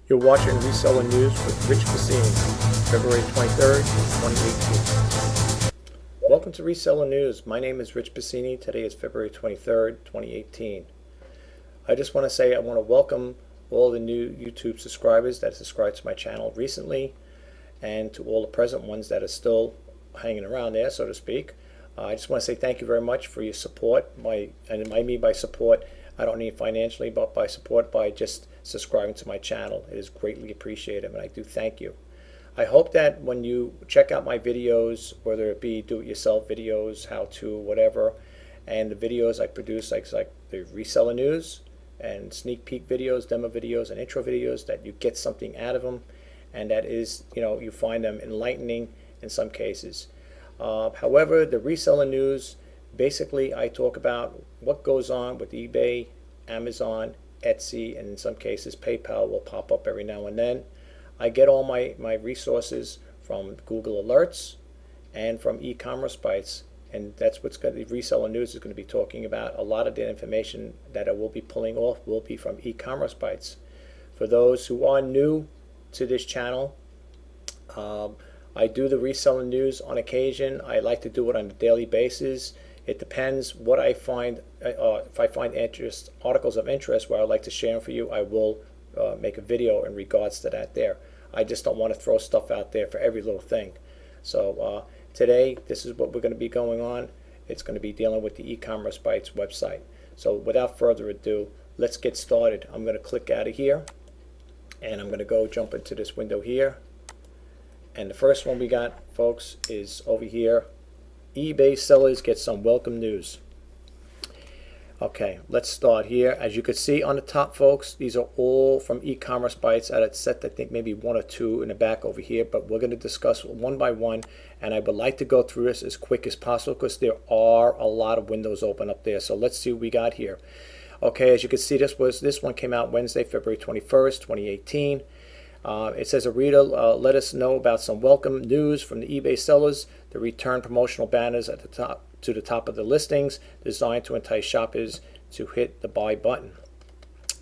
You're watching Reseller News with Rjpasini, February 23rd, 2018. Welcome to Reseller News. My name is Rjpasini. Today is February 23rd, 2018. I just want to say I want to welcome all the new YouTube subscribers that subscribed to my channel recently, and to all the present ones that are still hanging around there, so to speak. I just want to say thank you very much for your support. And I mean by support, I don't need financially, but by support by just subscribing to my channel. It is greatly appreciated, and I do thank you. I hope that when you check out my videos, whether it be do-it-yourself videos, how-to, whatever, and the videos I produce, like the reseller news and sneak peek videos, demo videos, and intro videos, that you get something out of them, and that is, you find them enlightening in some cases. However, the reseller news, basically I talk about what goes on with eBay, Amazon, Etsy, and in some cases PayPal will pop up every now and then. I get all my resources from Google Alerts and from e-commerce sites, and that's what's going to be reseller news is going to be talking about. A lot of the information that I will be pulling off will be from e-commerce sites. For those who are new to this channel, I do the reseller news on occasion. I like to do it on a daily basis. It depends what I find. If I find articles of interest where I'd like to share them for you, I will make a video in regards to that there. I just don't want to throw stuff out there for every little thing. So today, this is what we're going to be going on. It's going to be dealing with the e-commerce sites website. So without further ado, let's get started. I'm going to click out of here, and I'm going to go jump into this window here. And the first one we got, folks, is over here. eBay sellers get some welcome news. Okay, let's start here. As you can see on the top, folks, these are all from e-commerce sites. I had set, I think, maybe one or two in the back over here, but we're going to discuss one by one, and I would like to go through this as quick as possible because there are a lot of windows open up there. So let's see what we got here. Okay, as you can see, this one came out Wednesday, February 21st, 2018. It says a reader let us know about some welcome news from the eBay sellers. The return promotional banners at the top of the listings, designed to entice shoppers to hit the buy button.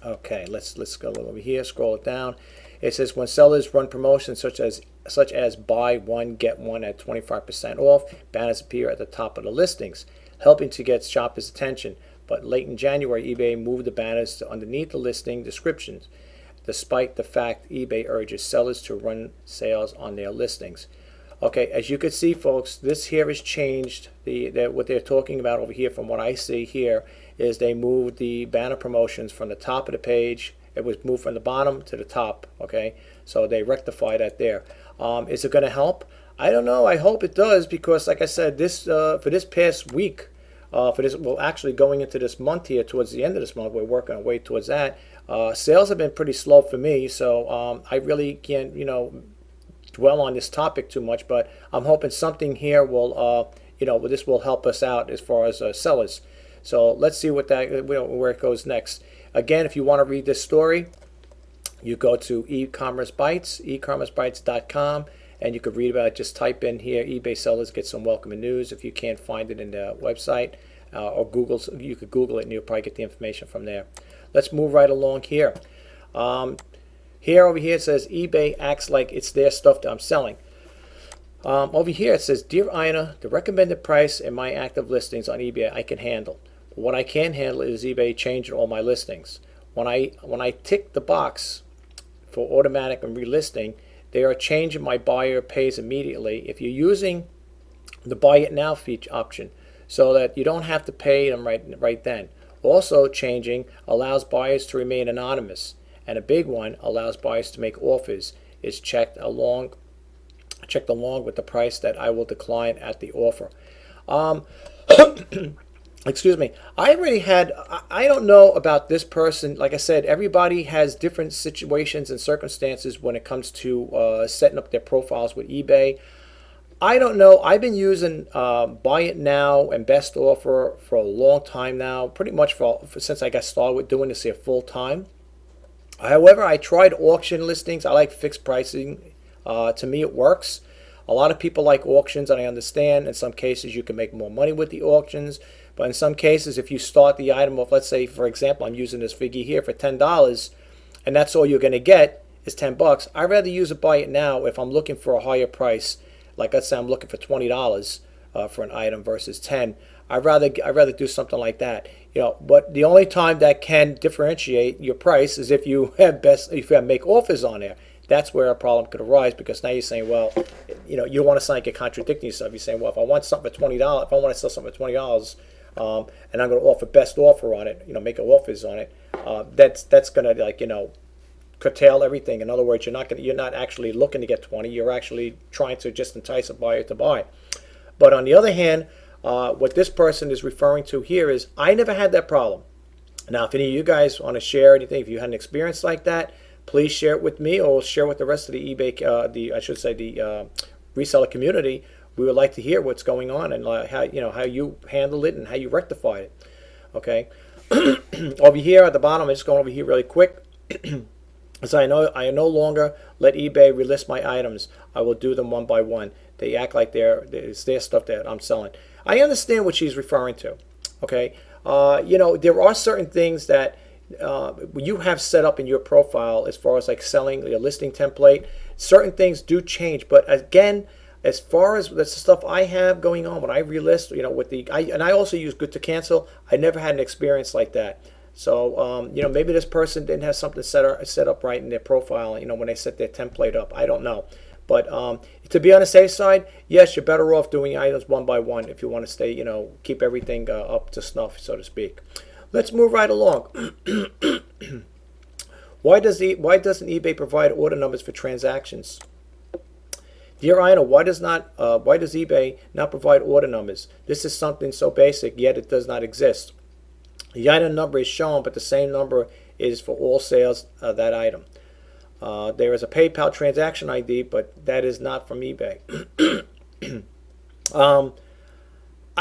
Okay, let's go over here, scroll it down. It says when sellers run promotions such as buy one get one at 25% off, banners appear at the top of the listings, helping to get shoppers' attention. But late in January, eBay moved the banners to underneath the listing descriptions, despite the fact eBay urges sellers to run sales on their listings. Okay, as you can see, folks, this here has changed. What they're talking about over here, from what I see here, is they moved the banner promotions from the top of the page. It was moved from the bottom to the top. Okay, so they rectified that there. Is it going to help? I don't know. I hope it does, because, like I said, this for this past week, well, actually going into this month here, towards the end of this month, we're working our way towards that. Sales have been pretty slow for me, so I really can't, dwell on this topic too much. But I'm hoping something here will, this will help us out as far as sellers. So let's see where it goes next. Again, if you want to read this story, you go to e-commerce bites, ecommercebites.com, and you could read about it. Just type in here, eBay sellers get some welcoming news. If you can't find it in the website, or Google, you could Google it and you'll probably get the information from there. Let's move right along here. Over here it says eBay acts like it's their stuff that I'm selling. Over here it says, Dear Ina, the recommended price in my active listings on eBay I can handle. What I can't handle is eBay changing all my listings. When I tick the box for automatic and relisting, they are changing my buyer pays immediately if you're using the buy it now feature option, so that you don't have to pay them right then. Also changing allows buyers to remain anonymous, and a big one, allows buyers to make offers, is checked along with the price that I will decline at the offer. Excuse me. I don't know about this person. Like I said, everybody has different situations and circumstances when it comes to setting up their profiles with eBay. I don't know. I've been using Buy It Now and Best Offer for a long time now, pretty much since I got started with doing this here full time. However, I tried auction listings. I like fixed pricing. To me, it works. A lot of people like auctions, and I understand in some cases you can make more money with the auctions. But in some cases, if you start the item off, let's say, for example, I'm using this figure here for $10, and that's all you're going to get, is 10 bucks, I'd rather use a buy it now if I'm looking for a higher price. Like let's say I'm looking for $20 for an item versus 10. I'd rather do something like that. But the only time that can differentiate your price is if you have make offers on there. That's where a problem could arise, because now you're saying, well, you don't want to sound like you're contradicting yourself. You're saying, well, if I want something for $20, if I want to sell something for $20, and I'm going to offer best offer on it, make offers on it, that's going to curtail everything. In other words, you're not actually looking to get 20. You're actually trying to just entice a buyer to buy. But on the other hand, what this person is referring to here is, I never had that problem. Now, if any of you guys want to share anything, if you had an experience like that, please share it with me, or share with the rest of the eBay, the reseller community. We would like to hear what's going on and how you handled it and how you rectified it. Okay. Over here at the bottom, I'm just going over here really quick. So I no longer let eBay relist my items. I will do them one by one. They act like it's their stuff that I'm selling. I understand what she's referring to. Okay. There are certain things that you have set up in your profile as far as like selling your listing template. Certain things do change, but again, as far as the stuff I have going on when I relist, and I also use good to cancel. I never had an experience like that. So maybe this person didn't have something set up right in their profile. When they set their template up, I don't know. But to be on the safe side, yes, you're better off doing items one by one if you want to stay, keep everything up to snuff, so to speak. Let's move right along. Why doesn't eBay provide order numbers for transactions? Dear Ina, why does eBay not provide order numbers? This is something so basic, yet it does not exist. The item number is shown, but the same number is for all sales of that item. There is a PayPal transaction ID, but that is not from eBay.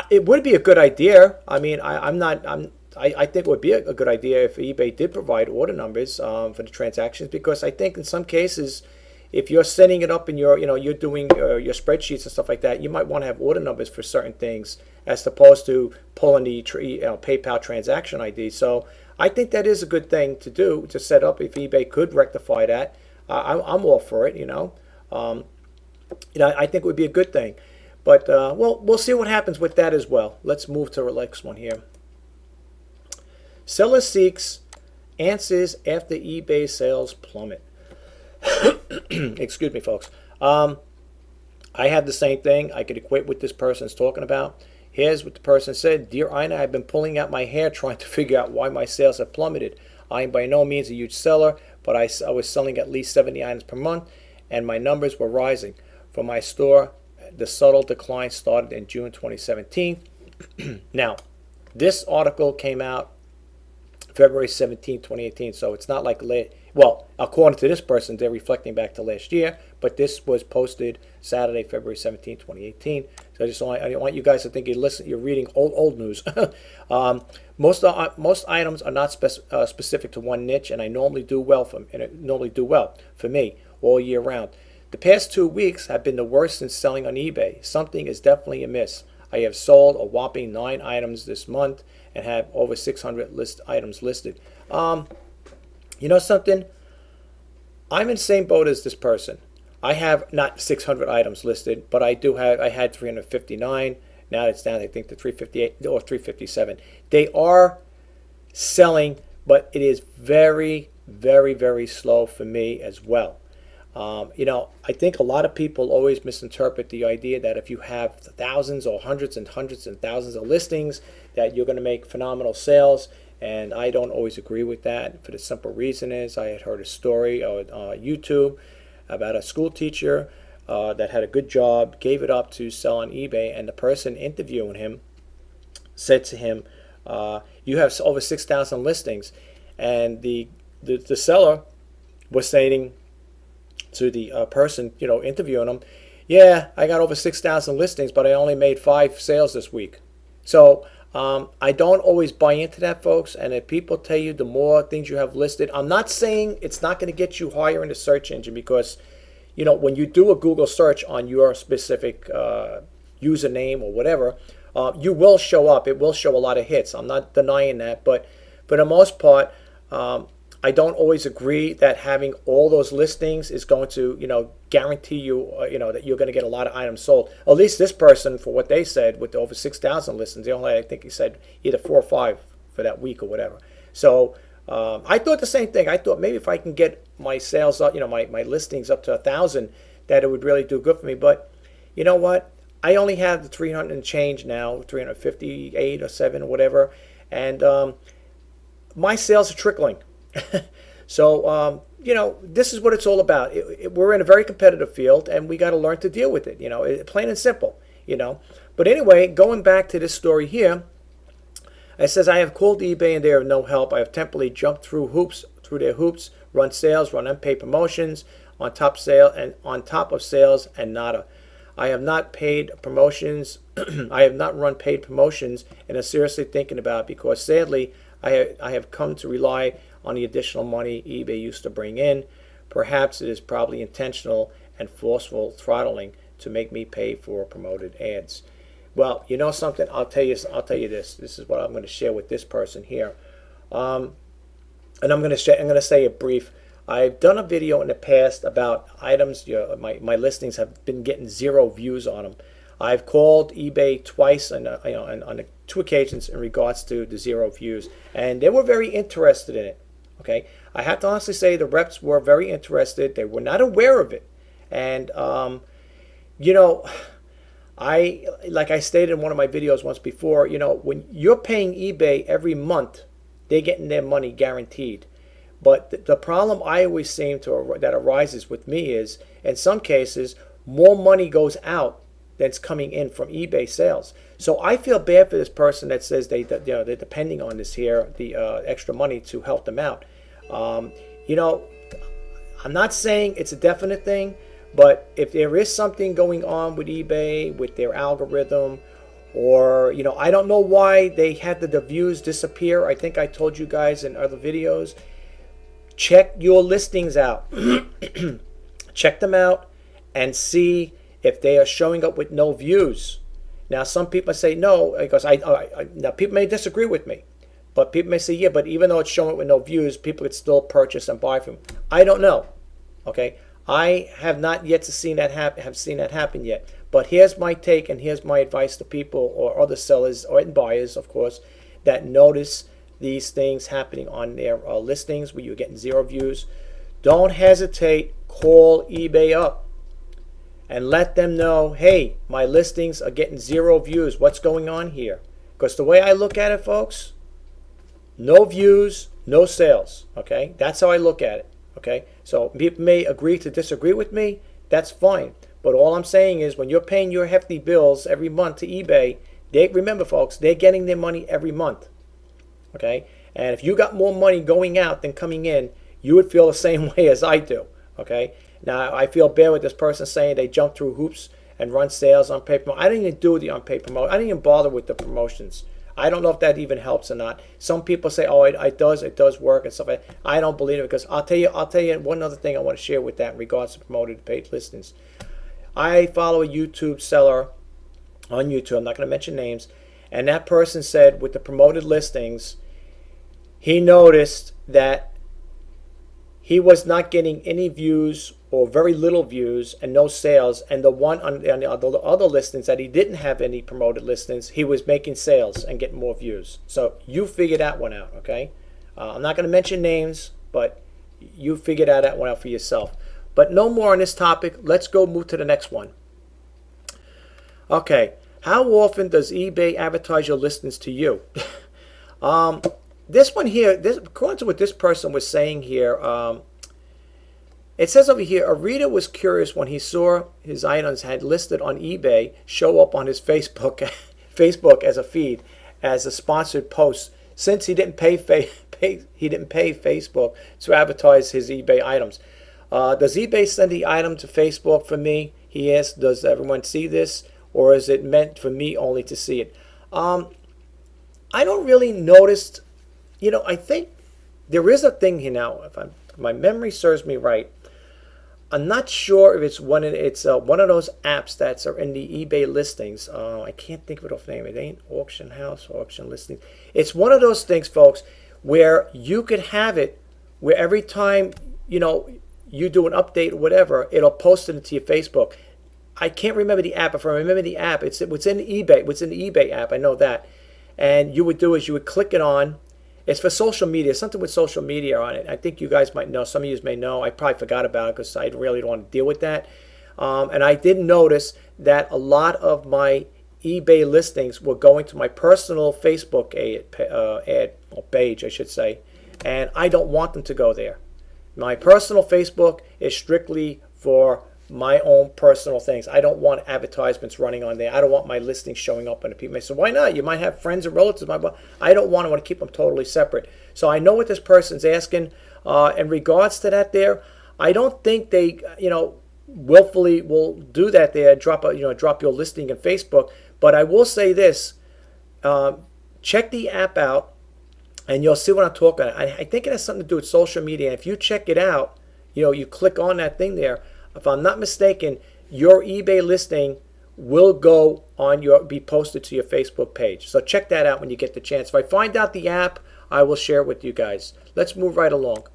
It would be a good idea. I mean, I think it would be a good idea if eBay did provide order numbers for the transactions, because I think in some cases, if you're setting it up in you're doing your spreadsheets and stuff like that, you might want to have order numbers for certain things as opposed to pulling the PayPal transaction ID. So I think that is a good thing to do, to set up if eBay could rectify that. I'm all for it. I think it would be a good thing. But we'll see what happens with that as well. Let's move to the next one here. Seller seeks answers after eBay sales plummet. Excuse me, folks. I had the same thing. I could equate what this person's talking about. Here's what the person said. Dear Ina, I've been pulling out my hair trying to figure out why my sales have plummeted. I am by no means a huge seller, but I was selling at least 70 items per month, and my numbers were rising. For my store, the subtle decline started in June 2017. Now, this article came out February 17, 2018, so it's not like well, according to this person, they're reflecting back to last year, but this was posted Saturday, February 17, 2018. So I want you guys to think you're reading old news. Most items are not specific to one niche, and I normally do well for me all year round. The past 2 weeks have been the worst since selling on eBay. Something is definitely amiss. I have sold a whopping 9 items this month and have over 600 items listed. You know something? I'm in the same boat as this person. I have not 600 items listed, but I had 359. Now it's down, I think, to 358 or 357. They are selling, but it is very, very, very slow for me as well. I think a lot of people always misinterpret the idea that if you have thousands or hundreds and thousands of listings, that you're going to make phenomenal sales. And I don't always agree with that, for the simple reason is I had heard a story on YouTube about a school teacher that had a good job, gave it up to sell on eBay, and the person interviewing him said to him, you have over 6,000 listings. And the seller was saying to the person interviewing him, yeah, I got over 6,000 listings, but I only made 5 sales this week. So I don't always buy into that, folks. And if people tell you the more things you have listed, I'm not saying it's not going to get you higher in the search engine, because when you do a Google search on your specific username or whatever, you will show up. It will show a lot of hits. I'm not denying that, but for the most part, I don't always agree that having all those listings is going to, guarantee you, that you're going to get a lot of items sold. At least this person, for what they said, with over 6,000 listings, they only, I think he said either 4 or 5 for that week or whatever. So I thought the same thing. I thought maybe if I can get my sales up, my listings up to 1,000, that it would really do good for me. But you know what? I only have the 300 and change now, 358 or 7 or whatever, and my sales are trickling. So, this is what it's all about. We're in a very competitive field, and we got to learn to deal with it, plain and simple, But anyway, going back to this story here, it says, I have called eBay and they are no help. I have temporarily jumped through their hoops, run sales, run unpaid promotions on top of sales and nada. I have not paid promotions. I have not run paid promotions and am seriously thinking about it because sadly, I have come to rely on the additional money eBay used to bring in. Perhaps it is probably intentional and forceful throttling to make me pay for promoted ads. Well, you know something? I'll tell you this. This is what I'm going to share with this person here, and I'm going to say it brief. I've done a video in the past about items. My listings have been getting 0 views on them. I've called eBay twice on 2 occasions in regards to the 0 views, and they were very interested in it. Okay, I have to honestly say the reps were very interested. They were not aware of it, and like I stated in one of my videos once before, when you're paying eBay every month, they're getting their money guaranteed. But the problem I always seem to that arises with me is, in some cases, more money goes out than's coming in from eBay sales. So I feel bad for this person that says they're depending on this here, the extra money to help them out. I'm not saying it's a definite thing, but if there is something going on with eBay, with their algorithm, or I don't know why they had the views disappear. I think I told you guys in other videos. Check your listings out. Check them out and see if they are showing up with no views. Now, some people say no, because now people may disagree with me, but people may say, yeah, but even though it's showing up with no views, people could still purchase and buy from them. I don't know. Okay, I have not yet seen that happen yet. But here's my take, and here's my advice to people or other sellers or buyers, of course, that notice these things happening on their listings where you're getting 0 views. Don't hesitate. Call eBay up and let them know, hey, my listings are getting 0 views. What's going on here? Because the way I look at it, folks, no views, no sales. Okay, that's how I look at it. Okay, so people may agree to disagree with me. That's fine. But all I'm saying is, when you're paying your hefty bills every month to eBay, remember, folks, they're getting their money every month. Okay, and if you got more money going out than coming in, you would feel the same way as I do. Okay, now I feel bad with this person saying they jump through hoops and run sales on paid promotion. I didn't even do the unpaid promotion. I didn't even bother with the promotions. I don't know if that even helps or not. Some people say, oh, it does work and stuff like that. I don't believe it, because I'll tell you one other thing I want to share with that in regards to promoted paid listings. I follow a YouTube seller on YouTube. I'm not going to mention names, and that person said with the promoted listings, he noticed that he was not getting any views or very little views and no sales. And the one on the other listings that he didn't have any promoted listings, he was making sales and getting more views. So you figure that one out, okay? I'm not going to mention names, but you figure that one out for yourself. But no more on this topic. Let's go move to the next one. Okay, how often does eBay advertise your listings to you? This one here, according to what this person was saying here, it says over here, a reader was curious when he saw his items had listed on eBay show up on his Facebook as a feed, as a sponsored post, since he didn't pay Facebook to advertise his eBay items. Does eBay send the item to Facebook for me? He asked, does everyone see this, or is it meant for me only to see it? I don't really notice. I think there is a thing here now. If my memory serves me right, I'm not sure if it's one of those apps that are in the eBay listings. I can't think of it off the name. It ain't Auction House, Auction Listings. It's one of those things, folks, where you could have it where every time, you do an update or whatever, it'll post it into your Facebook. I can't remember the app. If I remember the app, it's what's in eBay. What's in the eBay app, I know that. And you would do is you would click it on. It's for social media, something with social media on it. I think you guys might know. Some of you may know. I probably forgot about it because I really don't want to deal with that. And I did notice that a lot of my eBay listings were going to my personal Facebook page, I should say. And I don't want them to go there. My personal Facebook is strictly for my own personal things. I don't want advertisements running on there. I don't want my listings showing up on the people. So why not? You might have friends and relatives. I don't want to keep them totally separate. So I know what this person's asking. In regards to that there, I don't think they, willfully will do that there, drop your listing in Facebook. But I will say this, check the app out and you'll see what I'm talking about. I think it has something to do with social media. And if you check it out, you click on that thing there. If I'm not mistaken, your eBay listing will be posted to your Facebook page. So check that out when you get the chance. If I find out the app, I will share it with you guys. Let's move right along.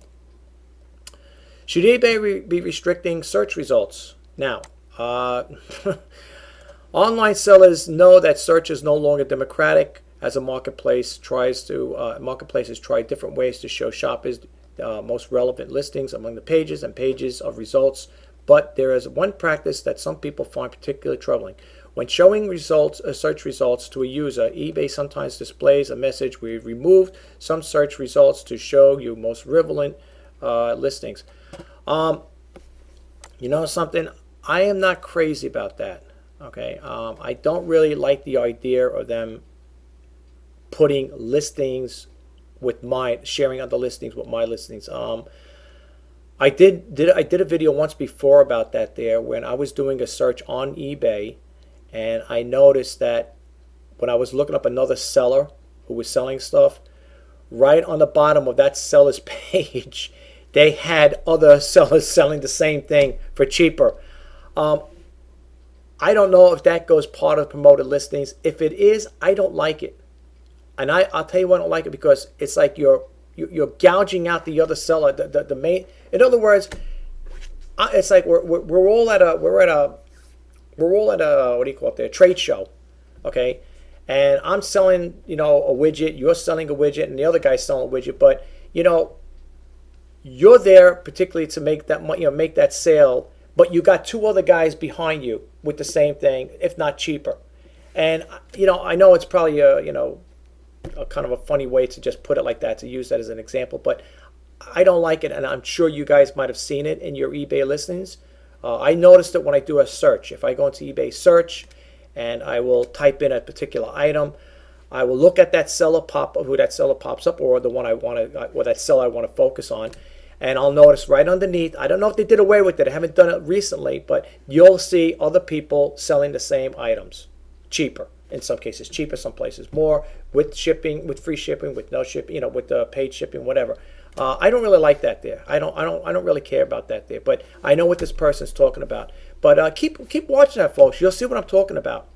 Should eBay be restricting search results? Now, online sellers know that search is no longer democratic as marketplaces try different ways to show shoppers most relevant listings among the pages and pages of results. But there is one practice that some people find particularly troubling. When showing search results to a user, eBay sometimes displays a message: "We've removed some search results to show you most relevant listings." You know something? I am not crazy about that. Okay, I don't really like the idea of them putting listings with sharing other listings with my listings. I did a video once before about that there when I was doing a search on eBay, and I noticed that when I was looking up another seller who was selling stuff, right on the bottom of that seller's page, they had other sellers selling the same thing for cheaper. I don't know if that goes part of promoted listings. If it is, I don't like it. And I'll tell you why I don't like it, because it's like you're gouging out the other seller. The main, in other words, it's like we're all at a what do you call it there, trade show, okay? And I'm selling a widget, you're selling a widget, and the other guy's selling a widget, but you're there particularly to make that make that sale, but you got two other guys behind you with the same thing, if not cheaper. And I know it's probably a kind of a funny way to just put it like that, to use that as an example, but I don't like it, and I'm sure you guys might have seen it in your eBay listings. I noticed it when I do a search. If I go into eBay search and I will type in a particular item, I will look at that seller who that seller pops up, or the one or that seller I want to focus on, and I'll notice right underneath. I don't know if they did away with it. I haven't done it recently, but you'll see other people selling the same items cheaper. In some cases cheaper, some places more, with shipping, with free shipping, with no shipping, with the paid shipping, whatever. I don't really like that there. I don't really care about that there. But I know what this person's talking about. But keep watching that, folks. You'll see what I'm talking about.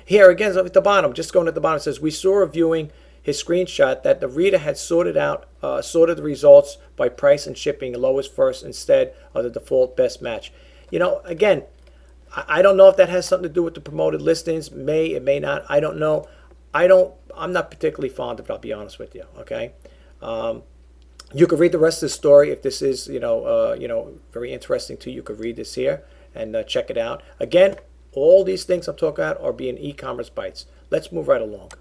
Here again at the bottom, just going at the bottom, it says we saw reviewing his screenshot that the reader had sorted the results by price and shipping, lowest first instead of the default best match. Again, I don't know if that has something to do with the promoted listings. It may not. I don't know. I'm not particularly fond of it, I'll be honest with you. Okay. You could read the rest of the story if this is very interesting to you. You could read this here and check it out. Again, all these things I'm talking about are being e-commerce bites. Let's move right along.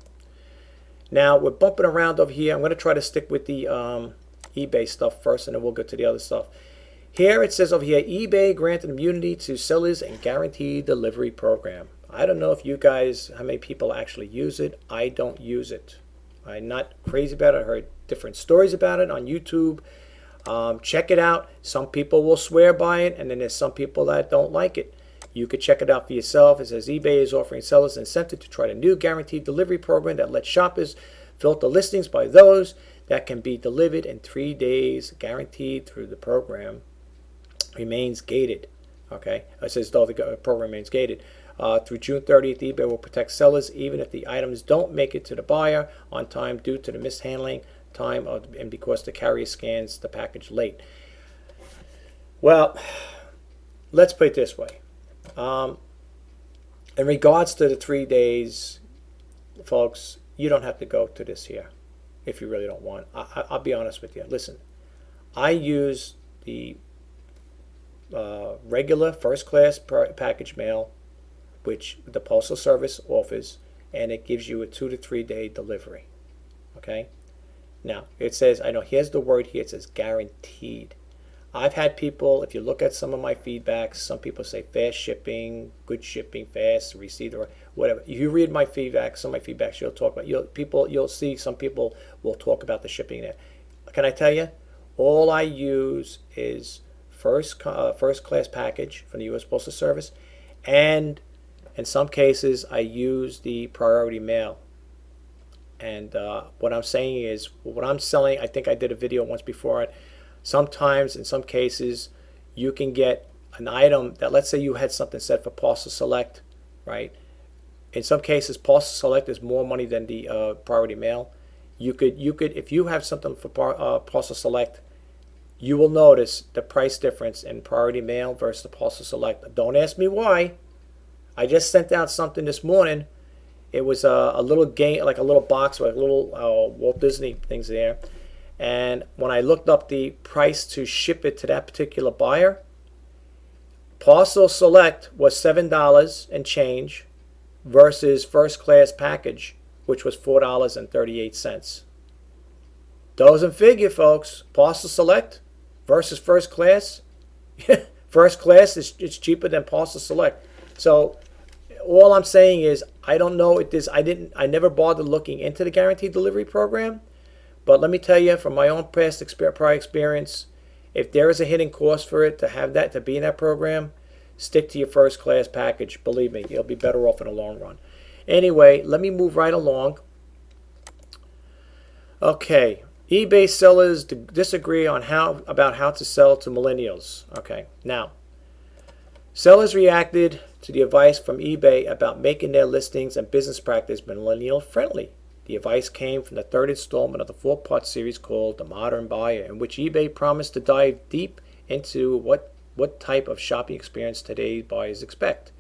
Now we're bumping around over here. I'm going to try to stick with the eBay stuff first, and then we'll get to the other stuff. Here it says over here, eBay granted immunity to sellers and guaranteed delivery program. I don't know if you guys, how many people actually use it. I don't use it. I'm not crazy about it. I heard different stories about it on YouTube. Check it out. Some people will swear by it, and then there's some people that don't like it. You could check it out for yourself. It says eBay is offering sellers an incentive to try the new guaranteed delivery program that lets shoppers filter listings by those that can be delivered in 3 days, guaranteed through the program. Remains gated. Okay, it says though the program remains gated. Through June 30th, eBay will protect sellers even if the items don't make it to the buyer on time due to the mishandling time and because the carrier scans the package late. Well, let's put it this way. In regards to the 3 days, folks, you don't have to go to this here if you really don't want. I'll be honest with you. Listen, I use the regular first class package mail, which the Postal Service offers, and it gives you a 2 to 3 day delivery. Okay? Now, it says, I know, here's the word here, it says guaranteed. I've had people, if you look at some of my feedbacks, some people say fast shipping, good shipping, fast, received, or whatever. If you read my feedback, some of my feedbacks, you'll talk about, you'll see some people will talk about the shipping there. Can I tell you? All I use is first class package from the U.S. Postal Service, and in some cases, I use the priority mail. And what I'm saying is, what I'm selling, I think I did a video once before it. Sometimes, in some cases, you can get an item that, let's say you had something set for Parcel Select, right? In some cases, Parcel Select is more money than the priority mail. You could, if you have something for Parcel Select, you will notice the price difference in priority mail versus the Parcel Select. Don't ask me why. I just sent out something this morning. It was a little game, like a little box with little Walt Disney things there. And when I looked up the price to ship it to that particular buyer, Parcel Select was $7 and change versus first class package, which was $4.38. Doesn't figure, folks. Parcel Select versus first class. First class is cheaper than Parcel Select. So all I'm saying is, I don't know if this, I never bothered looking into the guaranteed delivery program. But let me tell you, from my own prior experience, if there is a hidden cost for it to have that, to be in that program, stick to your first class package. Believe me, you'll be better off in the long run. Anyway, let me move right along. Okay, eBay sellers disagree on about how to sell to millennials. Okay, now, sellers reacted to the advice from eBay about making their listings and business practice millennial friendly. The advice came from the third installment of the 4-part series called The Modern Buyer, in which eBay promised to dive deep into what type of shopping experience today's buyers expect,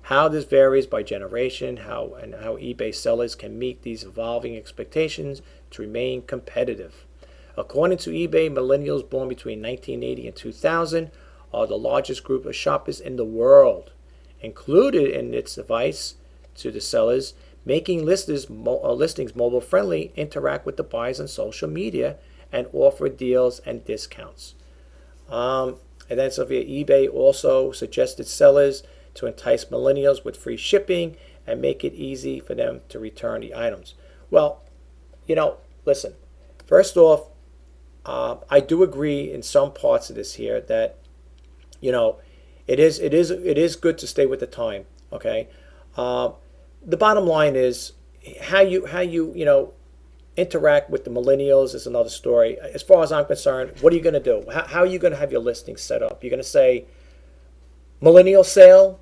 how this varies by generation, how eBay sellers can meet these evolving expectations to remain competitive. According to eBay, millennials born between 1980 and 2000 are the largest group of shoppers in the world. Included in its advice to the sellers, making listings mobile friendly, interact with the buyers on social media, and offer deals and discounts. And then so via eBay also suggested sellers to entice millennials with free shipping and make it easy for them to return the items. Well, listen, first off, I do agree in some parts of this here that, it is good to stay with the time, okay? The bottom line is how you interact with the millennials is another story. As far as I'm concerned, what are you going to do? How are you going to have your listing set up? You're going to say, millennial sale?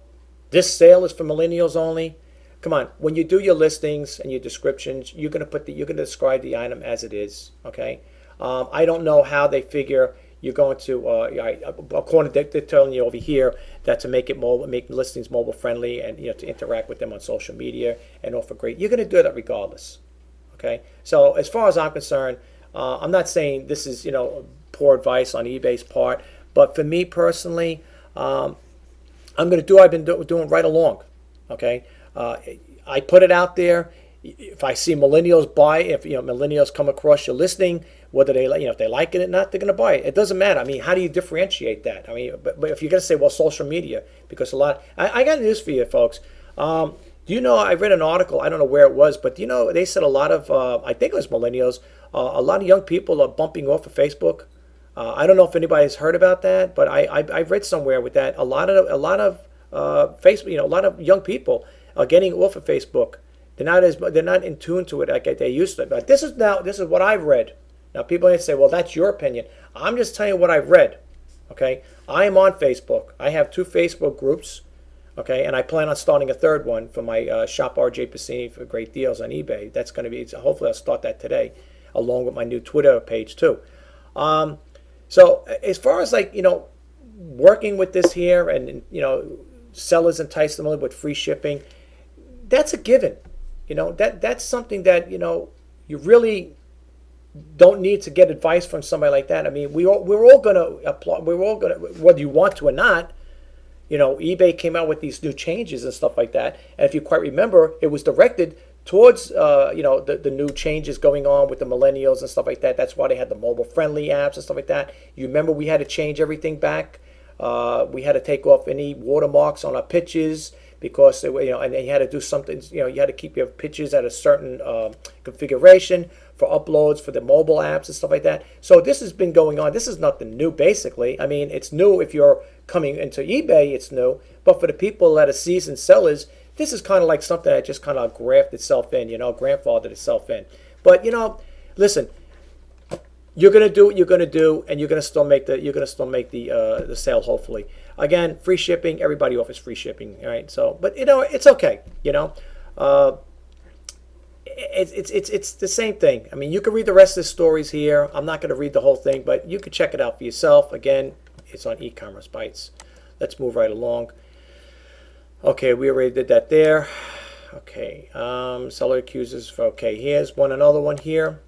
This sale is for millennials only? Come on, when you do your listings and your descriptions, you're going to describe the item as it is. Okay. I don't know how they figure you're going to. According to they're telling you over here that to make listings mobile friendly and to interact with them on social media and offer great. You're going to do that regardless. Okay. So as far as I'm concerned, I'm not saying this is poor advice on eBay's part, but for me personally, I'm going to do what I've been doing right along. Okay. I put it out there. If I see millennials buy, if millennials come across your listing, whether they if they like it or not, they're going to buy it. It doesn't matter. I mean, how do you differentiate that? I mean, but if you're going to say, well, social media, because I got news for you, folks. Do you know? I read an article. I don't know where it was, but they said a lot of I think it was millennials. A lot of young people are bumping off of Facebook. I don't know if anybody's heard about that, but I read somewhere with that a lot of Facebook. A lot of young people are getting off of Facebook. They're not in tune to it like they used to. But this is what I've read. Now people may say, well, that's your opinion. I'm just telling you what I've read. Okay, I am on Facebook. I have 2 Facebook groups. Okay, and I plan on starting a third one for my shop Rjpasini for great deals on eBay. That's going to be hopefully I'll start that today. along with my new Twitter page too. So as far as like, working with this here and, sellers entice them with free shipping, that's a given. That's something that, you really don't need to get advice from somebody like that. I mean, we're all going to apply, we're all going to, whether you want to or not, eBay came out with these new changes and stuff like that. And if you quite remember, it was directed towards, the new changes going on with the millennials and stuff like that. That's why they had the mobile-friendly apps and stuff like that. You remember we had to change everything back. We had to take off any watermarks on our pictures because they were, and you had to do something. You had to keep your pictures at a certain configuration for uploads for the mobile apps and stuff like that. So this has been going on. This is nothing new, basically. I mean, it's new if you're coming into eBay. It's new, but for the people that are seasoned sellers, this is kind of like something that just kind of grafted itself in, grandfathered itself in. But listen, you're gonna do what you're gonna do, and you're gonna still make the sale. Hopefully, again, free shipping. Everybody offers free shipping, all right? So, but it's okay. It's the same thing. I mean, you can read the rest of the stories here. I'm not going to read the whole thing, but you can check it out for yourself. Again, it's on e-commerce bites. Let's move right along. Okay, we already did that there. Okay, seller accuses. Okay, here's another one here.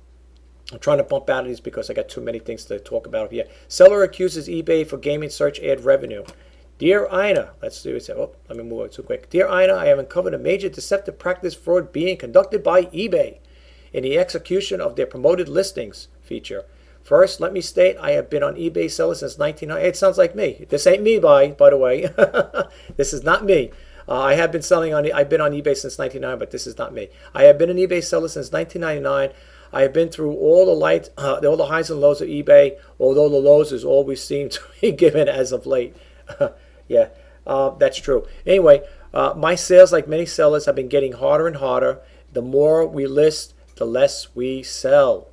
I'm trying to bump out of these because I got too many things to talk about here. Seller accuses eBay for gaming search ad revenue. Dear Ina, let's see what it says. Oh, let me move it too quick. Dear Ina, I have uncovered a major deceptive practice fraud being conducted by eBay in the execution of their promoted listings feature. First, let me state I have been on eBay sellers since 1990. It sounds like me. This ain't me, by the way. This is not me. I've been on eBay since 1999, but this is not me. I have been an eBay seller since 1999. I have been through all the highs and lows of eBay, although the lows is always seem to be given as of late. Yeah, that's true. Anyway, my sales, like many sellers, have been getting harder and harder. The more we list, the less we sell.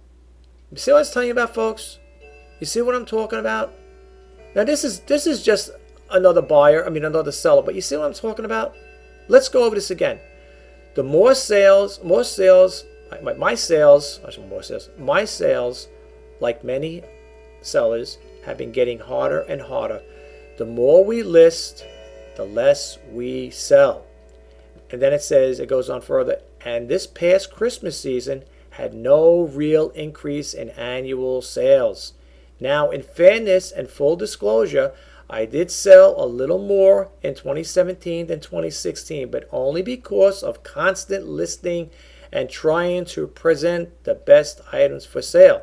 You see what I was telling you about, folks? You see what I'm talking about? Now, this is just another seller, but you see what I'm talking about? Let's go over this again. The more sales, my sales, like many sellers, have been getting harder and harder. The more we list, the less we sell. And then it goes on further, and this past Christmas season had no real increase in annual sales. Now, in fairness and full disclosure, I did sell a little more in 2017 than 2016, but only because of constant listing and trying to present the best items for sale.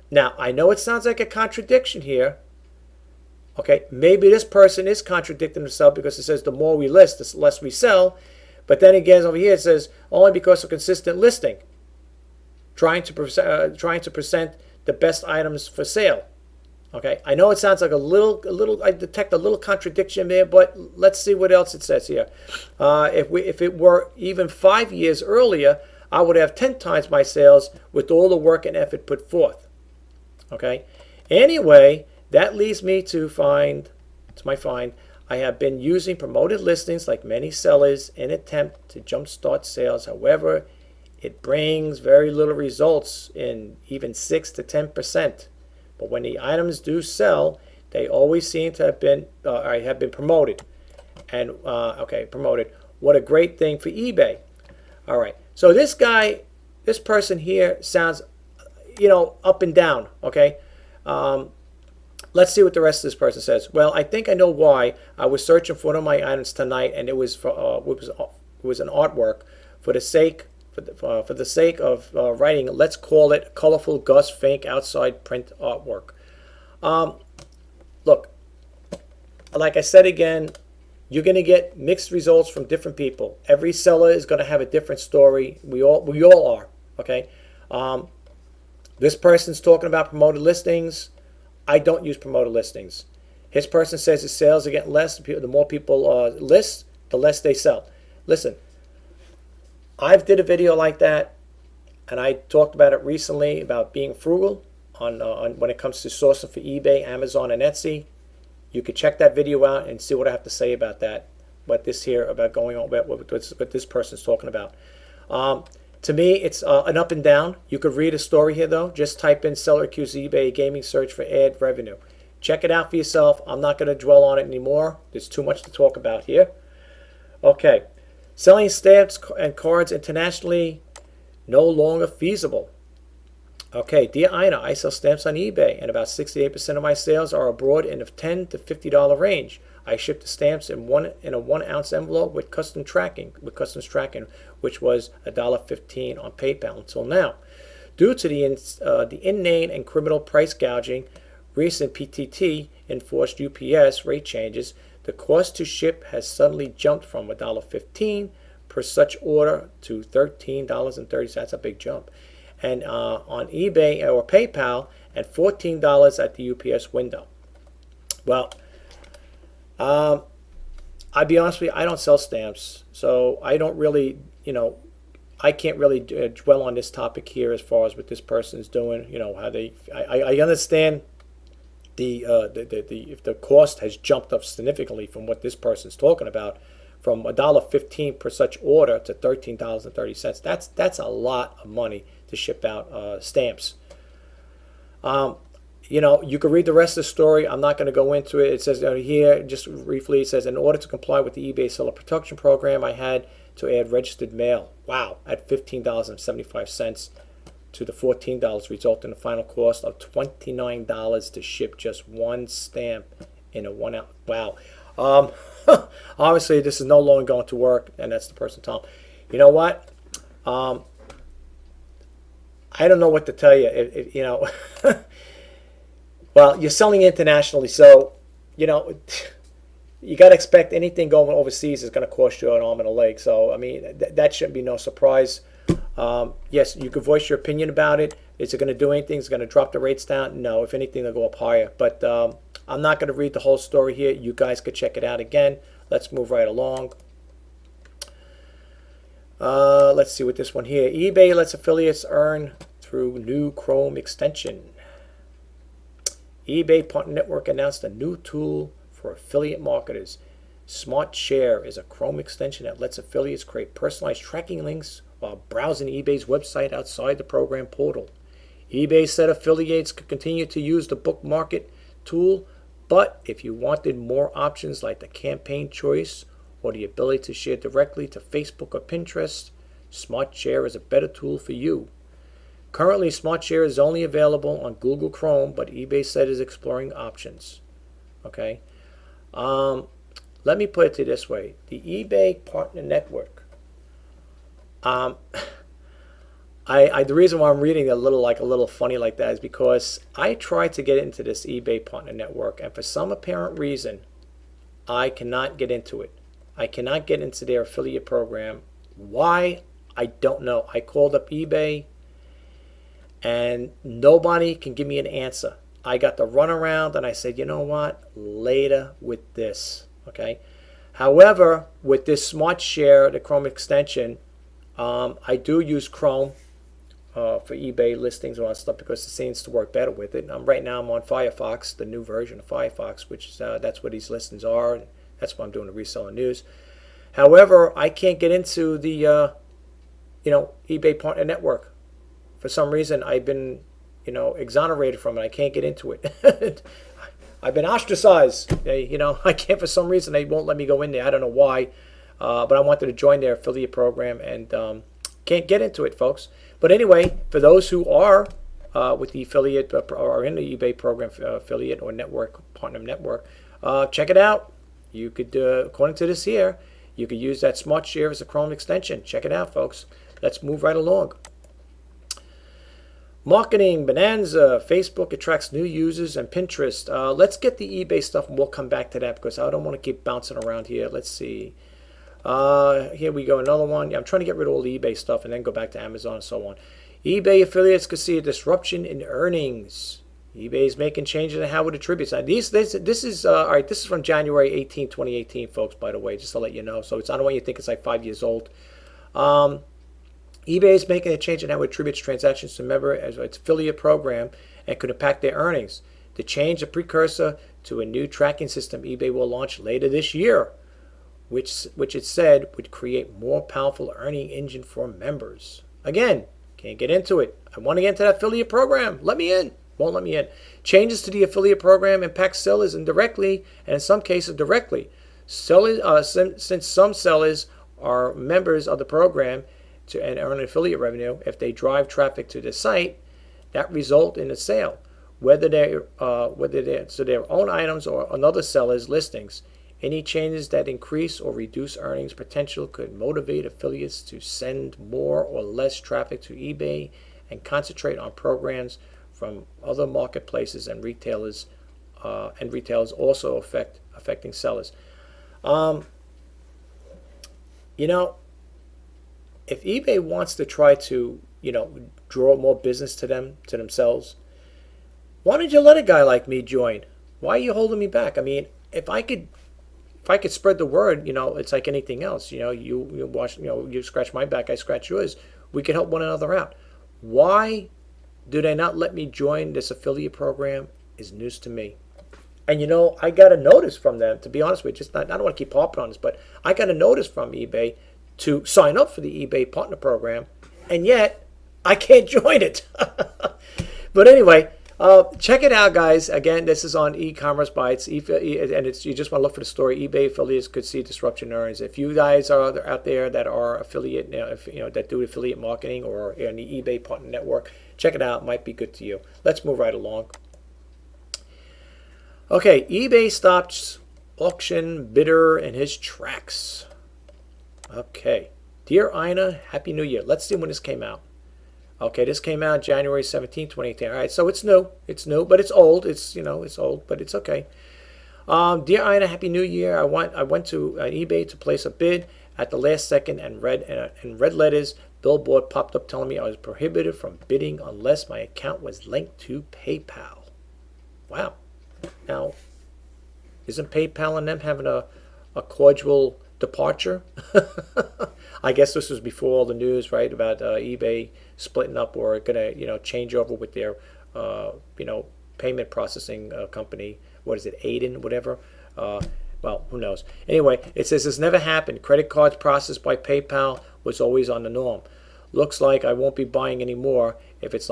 Now, I know it sounds like a contradiction here. Okay, maybe this person is contradicting himself because it says the more we list, the less we sell. But then again, over here it says only because of consistent listing, trying to present the best items for sale. Okay, I know it sounds like I detect a little contradiction there, but let's see what else it says here. If it were even 5 years earlier, I would have 10 times my sales with all the work and effort put forth. Okay, anyway, that leads me to my find. I have been using promoted listings like many sellers in attempt to jumpstart sales. However, it brings very little results in even 6 to 10%. But when the items do sell, they always seem to have been promoted. And promoted. What a great thing for eBay. All right. So this person here sounds, up and down. Okay. Let's see what the rest of this person says. Well, I think I know why. I was searching for one of my items tonight, and it was an artwork for the sake of writing. Let's call it colorful Gus Fink outside print artwork. Look, like I said again, you're going to get mixed results from different people. Every seller is going to have a different story. We all are. Okay. This person's talking about promoted listings. I don't use promoted listings. His person says his sales are getting less. The more people list, the less they sell. Listen, I've did a video like that, and I talked about it recently about being frugal on when it comes to sourcing for eBay, Amazon, and Etsy. You could check that video out and see what I have to say about that. What this person's talking about. To me, it's an up and down. You could read a story here, though. Just type in seller accuses eBay gaming search for ad revenue. Check it out for yourself. I'm not going to dwell on it anymore. There's too much to talk about here. Okay. Selling stamps and cards internationally no longer feasible. Okay, dear Ina, I sell stamps on eBay, and about 68% of my sales are abroad in the $10 to $50 range. I ship the stamps in a 1 ounce envelope with customs tracking, which was $1.15 on PayPal until now. Due to the inane and criminal price gouging, recent PTT enforced UPS rate changes, the cost to ship has suddenly jumped from $1.15 per such order to $13.30. That's a big jump. And on eBay or PayPal, and $14 at the UPS window. Well, I'll be honest with you, I don't sell stamps, so I don't really, I can't really dwell on this topic here as far as what this person's doing. How they, I understand if the cost has jumped up significantly from what this person's talking about, from $1.15 per such order to $13.30. That's a lot of money to ship out stamps. You can read the rest of the story. I'm not going to go into it. It says here, just briefly, it says, in order to comply with the eBay seller protection program, I had to add registered mail. Wow, at $15.75 to the $14, resulting in a final cost of $29 to ship just one stamp in a 1 ounce. Wow. Obviously, this is no longer going to work, and that's the person telling. You know what? I don't know what to tell you. Well, you're selling internationally, so you got to expect anything going overseas is going to cost you an arm and a leg. So I mean, that shouldn't be no surprise. Yes, you can voice your opinion about it. Is it going to do anything? Is it going to drop the rates down? No. If anything, they'll go up higher. But I'm not going to read the whole story here. You guys could check it out again. Let's move right along. Let's see what this one here. eBay lets affiliates earn through new Chrome extension. eBay Partner Network announced a new tool for affiliate marketers. Smart Share is a Chrome extension that lets affiliates create personalized tracking links while browsing eBay's website outside the program portal. eBay said affiliates could continue to use the bookmark it tool, but if you wanted more options like the campaign choice or the ability to share directly to Facebook or Pinterest, Smart Share is a better tool for you. Currently, Smart Share is only available on Google Chrome, but eBay said is exploring options. Okay, let me put it to you this way: the eBay Partner Network. The reason why I'm reading a little funny like that is because I tried to get into this eBay Partner Network, and for some apparent reason, I cannot get into it. I cannot get into their affiliate program. Why? I don't know. I called up eBay, and nobody can give me an answer. I got the runaround, and I said, you know what? Later with this. Okay. However, with this Smart Share, the Chrome extension, I do use Chrome for eBay listings and all that stuff because it seems to work better with it. Right now I'm on Firefox, the new version of Firefox, which is, that's what these listings are. That's why I'm doing the reseller news. However, I can't get into the eBay Partner Network. For some reason, I've been exonerated from it. I can't get into it. I've been ostracized. I can't, for some reason, they won't let me go in there. I don't know why. But I wanted to join their affiliate program and can't get into it, folks. But anyway, for those who are with the affiliate or in the eBay program affiliate or network, partner network, check it out. You could, according to this here, you could use that Smart Share as a Chrome extension. Check it out, folks. Let's move right along. Marketing, Bonanza, Facebook attracts new users, and Pinterest. Let's get the eBay stuff, and we'll come back to that because I don't want to keep bouncing around here. Let's see. Here we go, another one. I'm trying to get rid of all the eBay stuff and then go back to Amazon and so on. eBay affiliates could see a disruption in earnings. eBay is making changes in how it attributes. Now, this is all right. This is from January 18, 2018, folks. By the way, just to let you know. So I don't want you to think it's like 5 years old. eBay is making a change in how it attributes transactions to member as its affiliate program and could impact their earnings. The change, a precursor to a new tracking system eBay will launch later this year, which it said would create more powerful earning engine for members. Again, can't get into it. I want to get into that affiliate program. Let me in. Won't let me in. Changes to the affiliate program impact sellers indirectly and in some cases directly. Since some sellers are members of the program and earn affiliate revenue, if they drive traffic to the site, that result in a sale, whether they're their own items or another seller's listings. Any changes that increase or reduce earnings potential could motivate affiliates to send more or less traffic to eBay and concentrate on programs from other marketplaces and retailers also affecting sellers. If eBay wants to try to, draw more business to themselves, why don't you let a guy like me join? Why are you holding me back? I mean, if I could spread the word, it's like anything else. You scratch my back, I scratch yours. We can help one another out. Why do they not let me join this affiliate program is news to me. And I got a notice from them, to be honest with you. I don't want to keep harping on this, but I got a notice from eBay to sign up for the eBay Partner Program, and yet I can't join it. But anyway, check it out, guys. Again, this is on e-commerce bytes, and you just want to look for the story. eBay affiliates could see disruption in earnings. If you guys are out there that are affiliate, that do affiliate marketing or in the eBay Partner Network, check it out. It might be good to you. Let's move right along. Okay, eBay stops auction bidder in his tracks. Okay, dear Ina, Happy New Year. Let's see when this came out. Okay, this came out January 17, 2018. All right, so it's new. It's new, but it's old. It's old, but it's okay. Dear Ina, Happy New Year. I went to eBay to place a bid at the last second and in red letters, billboard popped up telling me I was prohibited from bidding unless my account was linked to PayPal. Wow. Now, isn't PayPal and them having a cordial departure? I guess this was before all the news, right, about eBay splitting up or going to, change over with their, payment processing company. What is it, Aiden, whatever? Well, who knows? Anyway, it says this never happened. Credit cards processed by PayPal was always on the norm. Looks like I won't be buying anymore if it's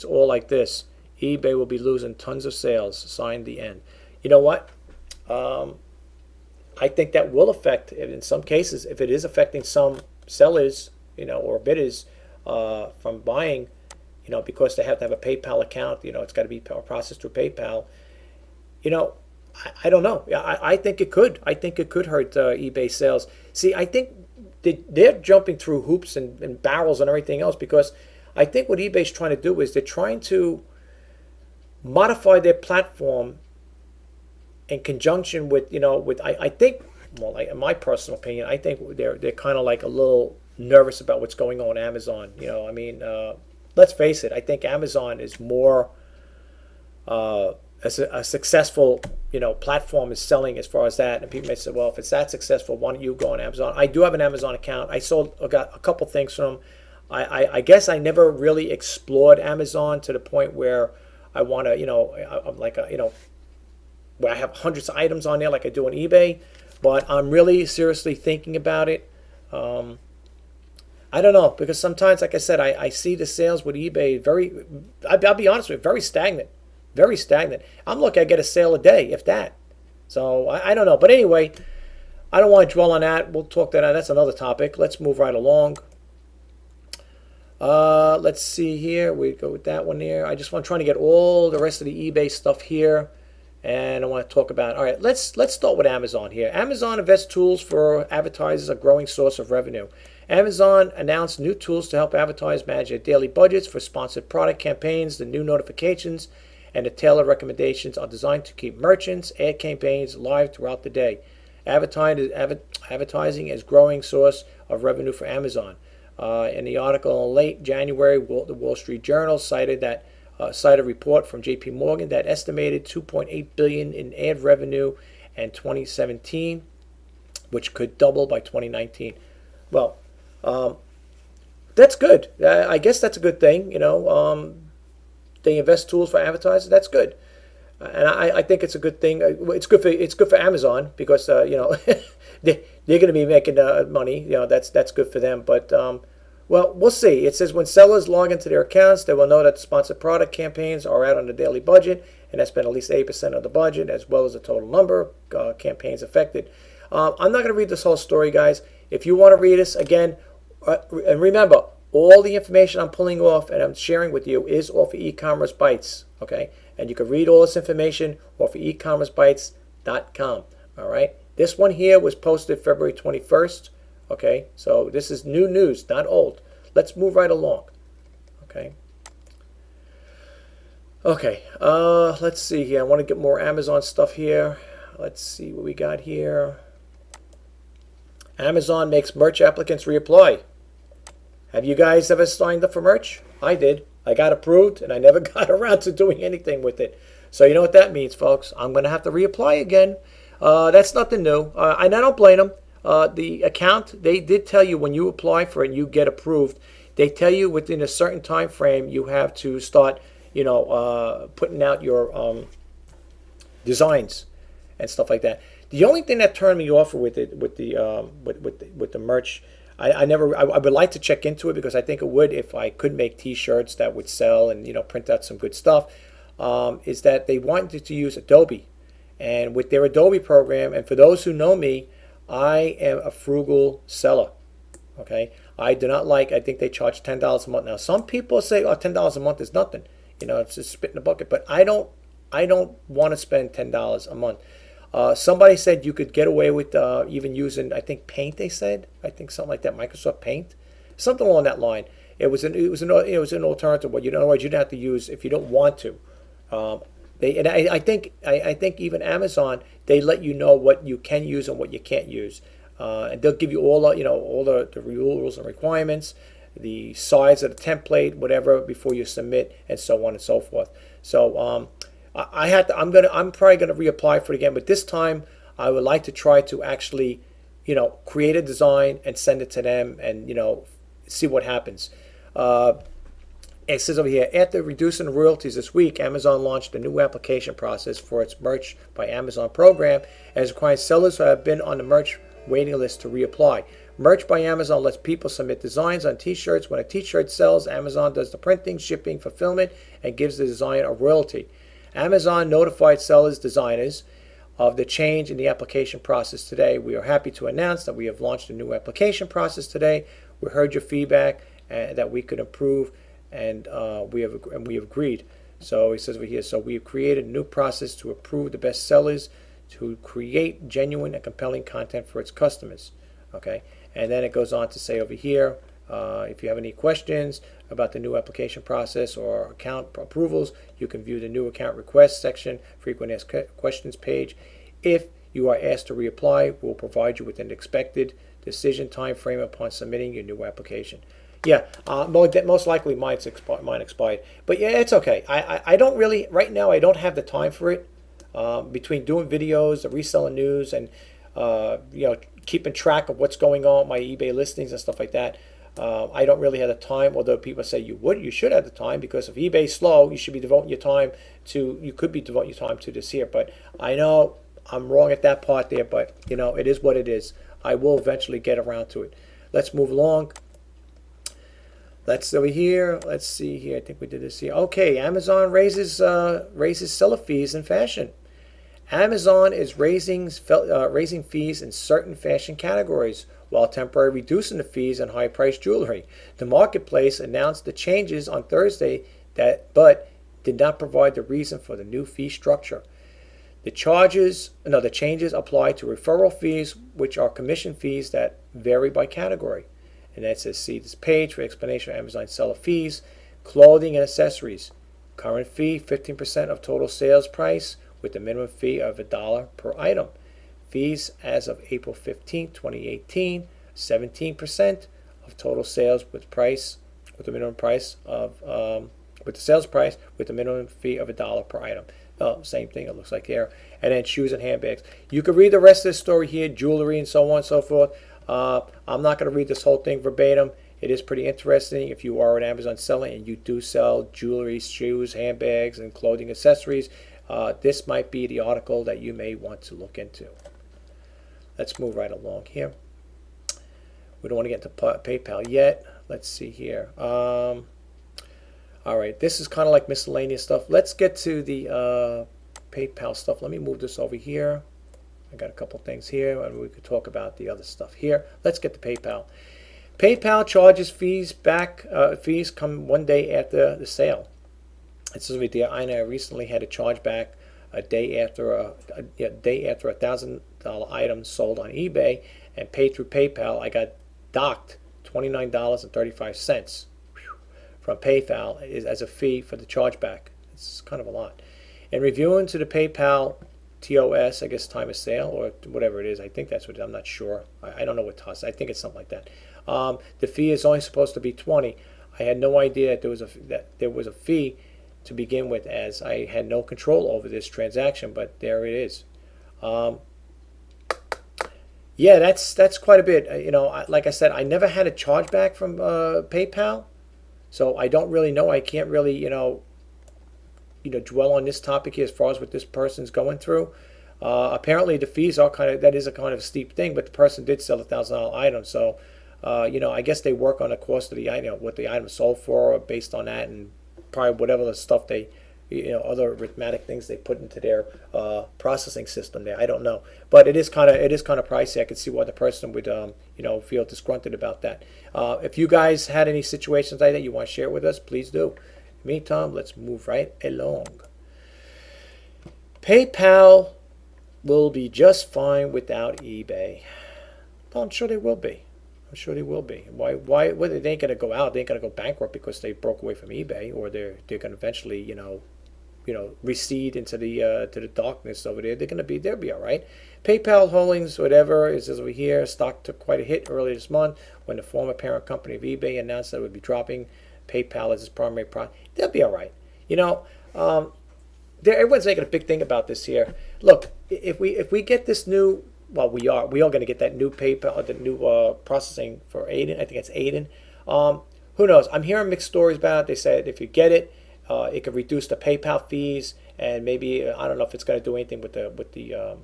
all like this. eBay will be losing tons of sales. Signed, the end. You know what? I think that will affect, in some cases, if it is affecting some sellers, or bidders from buying, because they have to have a PayPal account, it's got to be processed through PayPal. I don't know. I think it could. I think it could hurt eBay sales. See, I think they're jumping through hoops and barrels and everything else because I think what eBay's trying to do is they're trying to modify their platform in conjunction with, I think, well, in my personal opinion, I think they're kind of like a little nervous about what's going on Amazon. Let's face it. I think Amazon is more a successful, platform is selling as far as that. And people may say, well, if it's that successful, why don't you go on Amazon? I do have an Amazon account. I got a couple things from them. I guess I never really explored Amazon to the point where I want to, where I have hundreds of items on there like I do on eBay, but I'm really seriously thinking about it. I don't know, because sometimes, like I said, I see the sales with eBay I'll be honest with you, very stagnant. Very stagnant. I'm lucky I get a sale a day, if that. So I don't know. But anyway, I don't want to dwell on that. We'll talk that out. That's another topic. Let's move right along. Let's see here. We go with that one here. I just want to try to get all the rest of the eBay stuff here. And I want to talk about, all right, let's start with Amazon here. Amazon invests tools for advertisers, a growing source of revenue. Amazon announced new tools to help advertisers manage their daily budgets for sponsored product campaigns. The new notifications and the tailored recommendations are designed to keep merchants, ad campaigns live throughout the day. Advertising is a growing source of revenue for Amazon. In the article in late January, the Wall Street Journal cited a report from J.P. Morgan that estimated $2.8 billion in ad revenue in 2017, which could double by 2019. Well, that's good. I guess that's a good thing. They invest tools for advertisers. That's good, and I think it's a good thing. It's good for Amazon because they're going to be making money. That's good for them. But Well, we'll see. It says when sellers log into their accounts, they will know that the sponsored product campaigns are out on the daily budget and have spent at least 8% of the budget, as well as the total number of campaigns affected. I'm not going to read this whole story, guys. If you want to read this, again, and remember, all the information I'm pulling off and I'm sharing with you is off of e-commerce bites, okay? And you can read all this information off of ecommercebites.com, all right? This one here was posted February 21st, okay? So this is new news, not old. Let's move right along, okay? Okay, let's see here. I want to get more Amazon stuff here. Let's see what we got here. Amazon makes merch applicants reapply. Have you guys ever signed up for merch? I did. I got approved, and I never got around to doing anything with it. So you know what that means, folks. I'm going to have to reapply again. That's nothing new, and I don't blame them. The account, they did tell you when you apply for it and you get approved, they tell you within a certain time frame you have to start, putting out your designs and stuff like that. The only thing that turned me off with it, with the merch, I would like to check into it because I think it would if I could make T-shirts that would sell and print out some good stuff. Is that they wanted to use Adobe, and with their Adobe program, and for those who know me, I am a frugal seller. Okay, I do not like. I think they charge $10 a month. Now some people say, "Oh, $10 a month is nothing." It's just spit in the bucket. But I don't want to spend $10 a month. Somebody said you could get away with even using, I think, Paint. They said, I think something like that, Microsoft Paint, something along that line. It was an alternative. But in other words, you don't have to use if you don't want to. I think even Amazon, they let you know what you can use and what you can't use, and they'll give you all the rules and requirements, the size of the template, whatever, before you submit, and so on and so forth. So I'm probably gonna reapply for it again, but this time I would like to try to actually, create a design and send it to them, and see what happens. It says over here, after reducing royalties this week, Amazon launched a new application process for its Merch by Amazon program, and is requiring sellers who have been on the merch waiting list to reapply. Merch by Amazon lets people submit designs on T-shirts. When a T-shirt sells, Amazon does the printing, shipping, fulfillment, and gives the design a royalty. Amazon notified sellers, designers, of the change in the application process today. We are happy to announce that we have launched a new application process today. We heard your feedback that we could improve, and we have agreed. So he says over here, so we have created a new process to approve the best sellers to create genuine and compelling content for its customers. Okay, and then it goes on to say over here, if you have any questions about the new application process or account approvals, you can view the new account request section, frequent asked questions page. If you are asked to reapply, we'll provide you with an expected decision time frame upon submitting your new application. Yeah, most likely mine's expired. But yeah, it's okay. I don't really, right now, I don't have the time for it. Between doing videos, the reselling news, and keeping track of what's going on, my eBay listings and stuff like that, I don't really have the time. Although people say you should have the time, because if eBay's slow, you should be devoting your time to. You could be devoting your time to this here. But I know I'm wrong at that part there. But it is what it is. I will eventually get around to it. Let's move along. Let's over here. Let's see here. I think we did this here. Okay, Amazon raises seller fees in fashion. Amazon is raising fees in certain fashion categories while temporarily reducing the fees on high-priced jewelry. The marketplace announced the changes on Thursday, but did not provide the reason for the new fee structure. The changes apply to referral fees, which are commission fees that vary by category. And that says, see this page for explanation of Amazon seller fees. Clothing and accessories. Current fee, 15% of total sales price, with a minimum fee of $1 per item. Fees as of April 15, 2018, 17% of total sales with the minimum price of with the sales price with a minimum fee of $1 per item. Same thing, it looks like here. And then shoes and handbags. You can read the rest of this story here, jewelry and so on and so forth. I'm not going to read this whole thing verbatim. It is pretty interesting. If you are an Amazon seller and you do sell jewelry, shoes, handbags, and clothing accessories, this might be the article that you may want to look into. Let's move right along here. We don't want to get into PayPal yet. let's see here. All right, this is kind of like miscellaneous stuff. Let's get to the PayPal stuff. Let me move this over here. I got a couple things here, and we could talk about the other stuff here. Let's get to PayPal. PayPal charges fees back. Fees come 1 day after the sale. It says right there, I recently had a charge back a day after a $1,000 item sold on eBay and paid through PayPal. I got docked $29.35 from PayPal as a fee for the chargeback. It's kind of a lot. In reviewing to the PayPal TOS, I guess time of sale or whatever it is. I think that's what I'm not sure. I don't know what TOS. I think it's something like that. The fee is only supposed to be $20. I had no idea that there was a fee to begin with, as I had no control over this transaction. But there it is. Yeah, that's quite a bit. You know, like I said, I never had a chargeback from PayPal, so I don't really know. I can't really dwell on this topic here as far as what this person's going through. Apparently the fees are that is a kind of steep thing, but the person did sell a $1,000 item, so I guess they work on the cost of the item, what the item sold for, based on that, and probably whatever the stuff they, other arithmetic things they put into their processing system there. I don't know, but it is kind of pricey. I could see why the person would feel disgruntled about that. If you guys had any situations like that you want to share with us, please do. Meantime, let's move right along. PayPal will be just fine without eBay. Well, I'm sure they will be. I'm sure they will be. Why? Well, they ain't gonna go out. They ain't gonna go bankrupt because they broke away from eBay, or they're gonna eventually, recede into the darkness over there. They'll be all right. PayPal Holdings, whatever, is over here. Stock took quite a hit earlier this month when the former parent company of eBay announced that it would be dropping PayPal as its primary product. They'll be all right. Everyone's making a big thing about this here. Look, if we get this new, well, we are going to get that new PayPal, the new processing for Aiden. I think it's Aiden. Who knows? I'm hearing mixed stories about it. They said if you get it, it could reduce the PayPal fees, and maybe I don't know if it's going to do anything with the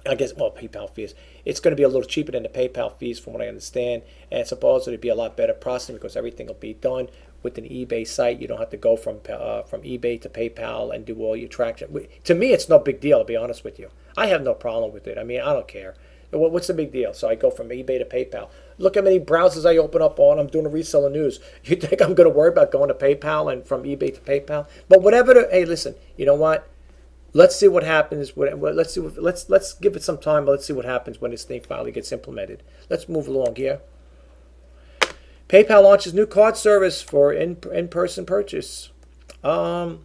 I guess, well, PayPal fees. It's going to be a little cheaper than the PayPal fees from what I understand. And supposedly it'd be a lot better processing because everything will be done with an eBay site. You don't have to go from eBay to PayPal and do all your traction. To me, it's no big deal, to be honest with you. I have no problem with it. I mean, I don't care. What's the big deal? So I go from eBay to PayPal. Look how many browsers I open up on. I'm doing a reseller news. You think I'm going to worry about going to PayPal and from eBay to PayPal? But whatever. Hey, listen, you know what? Let's see what happens. Let's give it some time. But let's see what happens when this thing finally gets implemented. Let's move along here. PayPal launches new card service for in-person purchase. What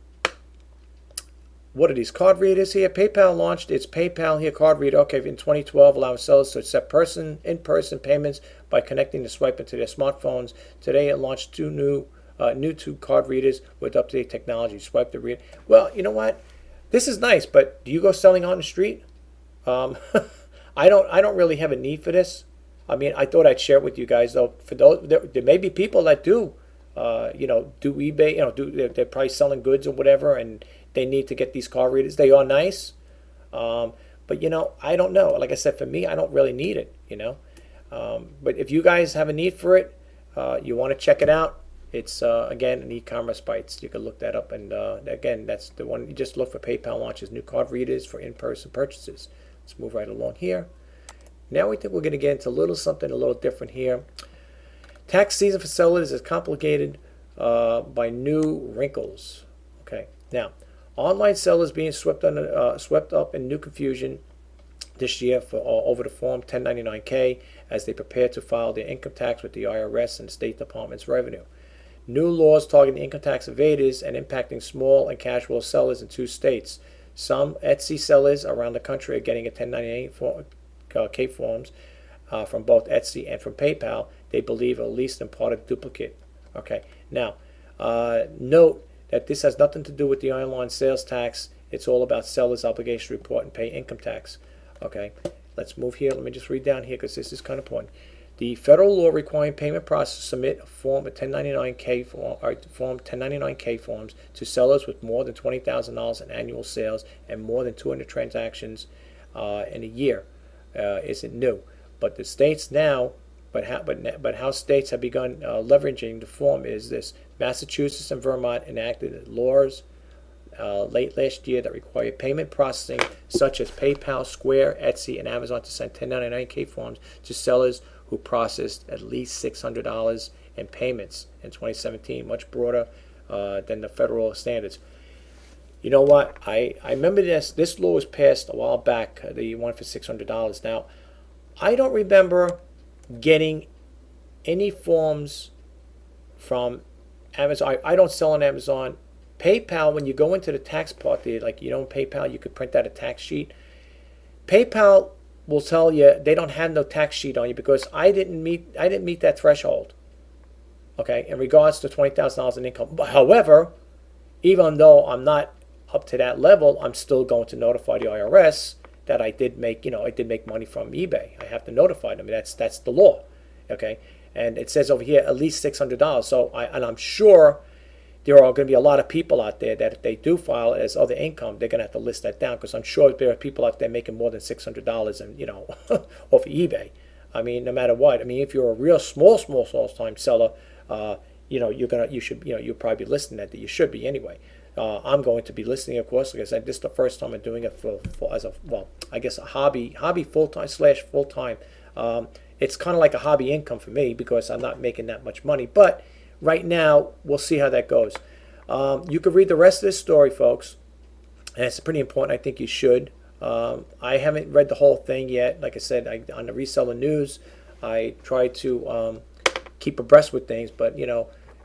are these card readers here? PayPal launched its PayPal here card reader. Okay, in 2012, allowing sellers to accept in-person payments by connecting the swipe into their smartphones. Today, it launched two new card readers with up-to-date technology. Swipe the reader. Well, you know what? This is nice, but do you go selling on the street? I don't really have a need for this. I mean, I thought I'd share it with you guys, though. For those, there may be people that do eBay. They're probably selling goods or whatever, and they need to get these card readers. They are nice, but I don't know. Like I said, for me, I don't really need it. But if you guys have a need for it, you want to check it out. It's, again, an e-commerce bites. You can look that up. And, again, that's the one. You just look for PayPal launches new card readers for in-person purchases. Let's move right along here. Now we think we're going to get into something a little different here. Tax season for sellers is complicated by new wrinkles. Okay. Now, online sellers being swept up in new confusion this year for over the Form 1099-K as they prepare to file their income tax with the IRS and State Department's revenue. New laws targeting income tax evaders and impacting small and casual sellers in 2 states. Some Etsy sellers around the country are getting a 1099-K forms from both Etsy and from PayPal. They believe at least in part of duplicate. Okay. Now, note that this has nothing to do with the online sales tax. It's all about sellers' obligation to report and pay income tax. Okay. Let's move here. Let me just read down here because this is kind of important. The federal law requiring payment processors to submit a form 1099-K forms to sellers with more than $20,000 in annual sales and more than 200 transactions in a year isn't new. But the states now But how states have begun leveraging the form is this: Massachusetts and Vermont enacted laws late last year that require payment processing such as PayPal, Square, Etsy, and Amazon to send 1099-K forms to sellers who processed at least $600 in payments in 2017, much broader than the federal standards. You know what? I remember this law was passed a while back, the one for $600. Now, I don't remember getting any forms from Amazon. I don't sell on Amazon. PayPal, when you go into the tax part there, like PayPal, you could print out a tax sheet. PayPal will tell you they don't have no tax sheet on you because I didn't meet that threshold. Okay, in regards to $20,000 in income. But however, even though I'm not up to that level, I'm still going to notify the IRS that I did make money from eBay. I have to notify them. That's the law. Okay, and it says over here at least $600. So I'm sure there are going to be a lot of people out there that if they do file as other income, they're going to have to list that down, because I'm sure there are people out there making more than $600 and off eBay. I mean, no matter what. I mean, if you're a real small time seller, you'll probably be listing that you should be anyway. I'm going to be listening, of course. Like I said, this is the first time I'm doing it for as a hobby full-time. It's kind of like a hobby income for me because I'm not making that much money. But right now, we'll see how that goes. You can read the rest of this story, folks, and it's pretty important. I think you should. I haven't read the whole thing yet. Like I said, on the Reseller News, I try to keep abreast with things. But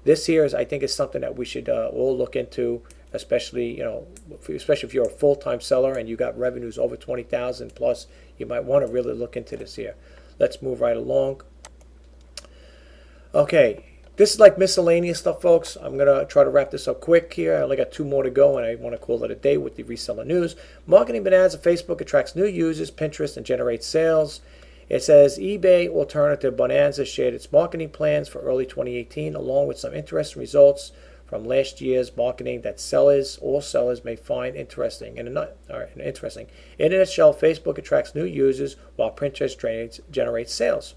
this here I think is something that we should all look into, especially if you're a full-time seller and you got revenues over 20,000 plus. You might want to really look into this here. Let's move right along. Okay. This is like miscellaneous stuff, folks. I'm going to try to wrap this up quick here. I only got 2 more to go, and I want to call it a day with the Reseller News. Marketing Bonanza. Facebook attracts new users, Pinterest, and generates sales. It says eBay alternative Bonanza shared its marketing plans for early 2018, along with some interesting results from last year's marketing that all sellers may find interesting. In a nutshell, Facebook attracts new users while Pinterest generates sales.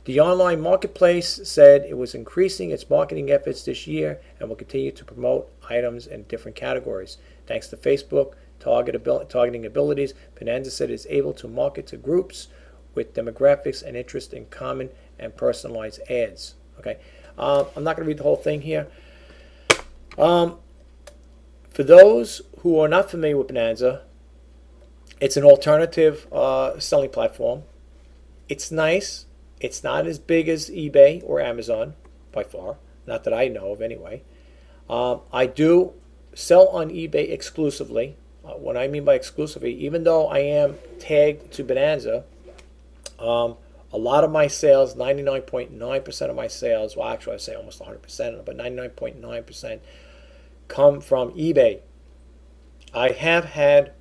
The online marketplace said it was increasing its marketing efforts this year and will continue to promote items in different categories. Thanks to Facebook targeting abilities, Bonanza said it is able to market to groups with demographics and interest in common and personalized ads. Okay, I'm not going to read the whole thing here. For those who are not familiar with Bonanza, it's an alternative selling platform. It's nice. It's not as big as eBay or Amazon by far, not that I know of anyway. I do sell on eBay exclusively. What I mean by exclusively, even though I am tagged to Bonanza, a lot of my sales, 99.9% of my sales, well actually I say almost 100%, but 99.9% come from eBay. I have had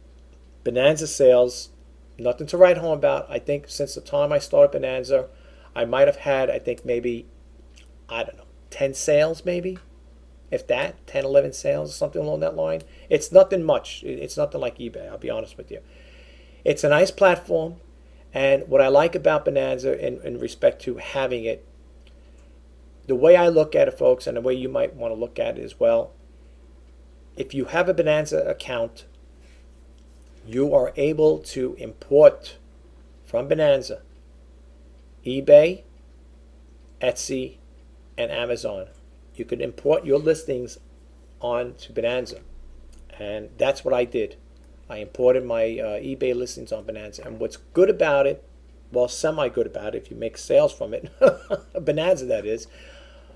Bonanza sales, nothing to write home about. I think since the time I started Bonanza, I might have had, I think maybe, 10 sales maybe, if that, 10, 11 sales, something along that line. It's nothing much. It's nothing like eBay, I'll be honest with you. It's a nice platform, and what I like about Bonanza in respect to having it, the way I look at it, folks, and the way you might want to look at it as well, if you have a Bonanza account, you are able to import from Bonanza eBay, Etsy, and Amazon. You could import your listings onto Bonanza, and that's what I did. I imported my eBay listings on Bonanza, and what's good about it, well, semi-good about it, if you make sales from it, Bonanza that is,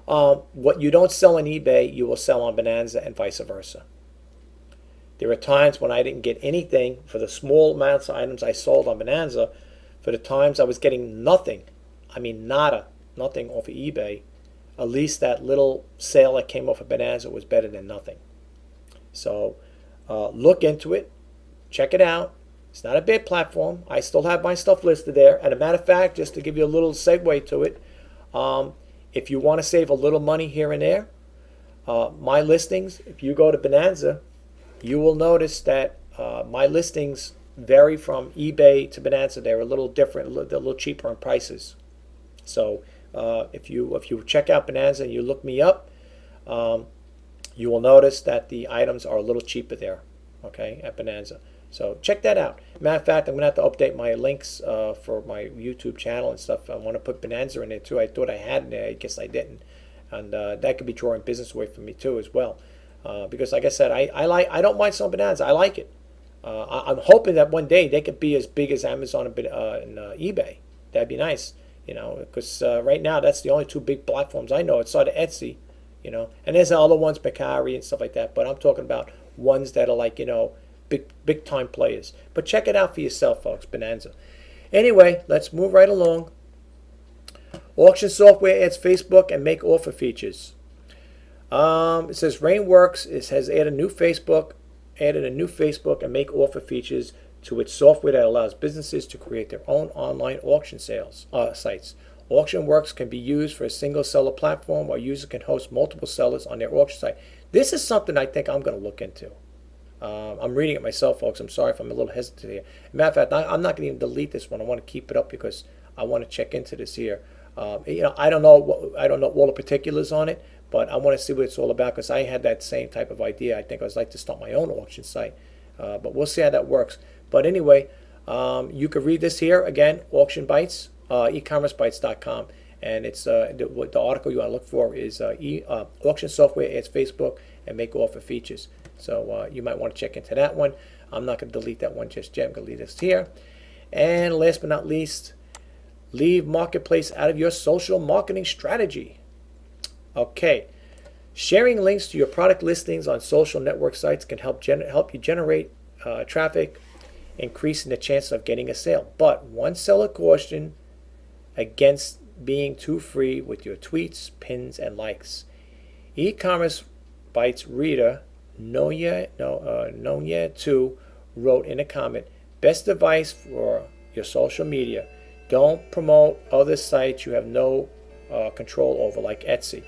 what you don't sell on eBay, you will sell on Bonanza and vice versa. There are times when I didn't get anything for the small amounts of items I sold on Bonanza. For the times I was getting nothing, I mean nothing off of eBay, at least that little sale that came off of Bonanza was better than nothing. So look into it, check it out. It's not a bad platform. I still have my stuff listed there. And a matter of fact, just to give you a little segue to it, if you want to save a little money here and there, my listings, if you go to Bonanza, you will notice that my listings vary from eBay to Bonanza. They're a little different. They're a little cheaper in prices. So if you check out Bonanza and you look me up, you will notice that the items are a little cheaper there, okay, at Bonanza. So check that out. Matter of fact, I'm going to have to update my links for my YouTube channel and stuff. I want to put Bonanza in there too. I thought I had it there. I guess I didn't. And that could be drawing business away from me too as well. Because like I said, I don't mind selling Bonanza. I like it. I'm hoping that one day they could be as big as Amazon and eBay. That'd be nice, you know, because right now that's the only two big platforms I know. It's sort of Etsy, you know, and there's other ones, Mercari and stuff like that. But I'm talking about ones that are like, you know, big time players. But check it out for yourself, folks. Bonanza. Anyway, let's move right along. Auction software adds Facebook and make offer features. It says Rainworks has added a new Facebook and make offer features to its software that allows businesses to create their own online auction sales sites. AuctionWorks can be used for a single seller platform, while users can host multiple sellers on their auction site. This is something I think I'm going to look into. I'm reading it myself, folks. I'm sorry if I'm a little hesitant here. Matter of fact, I'm not going to even delete this one. I want to keep it up because I want to check into this here. You know, I don't know all the particulars on it, but I want to see what it's all about because I had that same type of idea. I think I would like to start my own auction site, but we'll see how that works. But anyway, you can read this here again. Auction Bites, ecommercebites.com, and it's the article you want to look for is auction software adds Facebook and make offer features. So you might want to check into that one. I'm not going to delete that one just yet. I'm going to leave this here. And last but not least, leave marketplace out of your social marketing strategy. Okay, sharing links to your product listings on social network sites can help you generate traffic, increasing the chances of getting a sale. But one seller caution against being too free with your tweets, pins, and likes. E-commerce Bites reader Nonya 2 wrote in a comment, best advice for your social media: don't promote other sites you have no control over, like Etsy.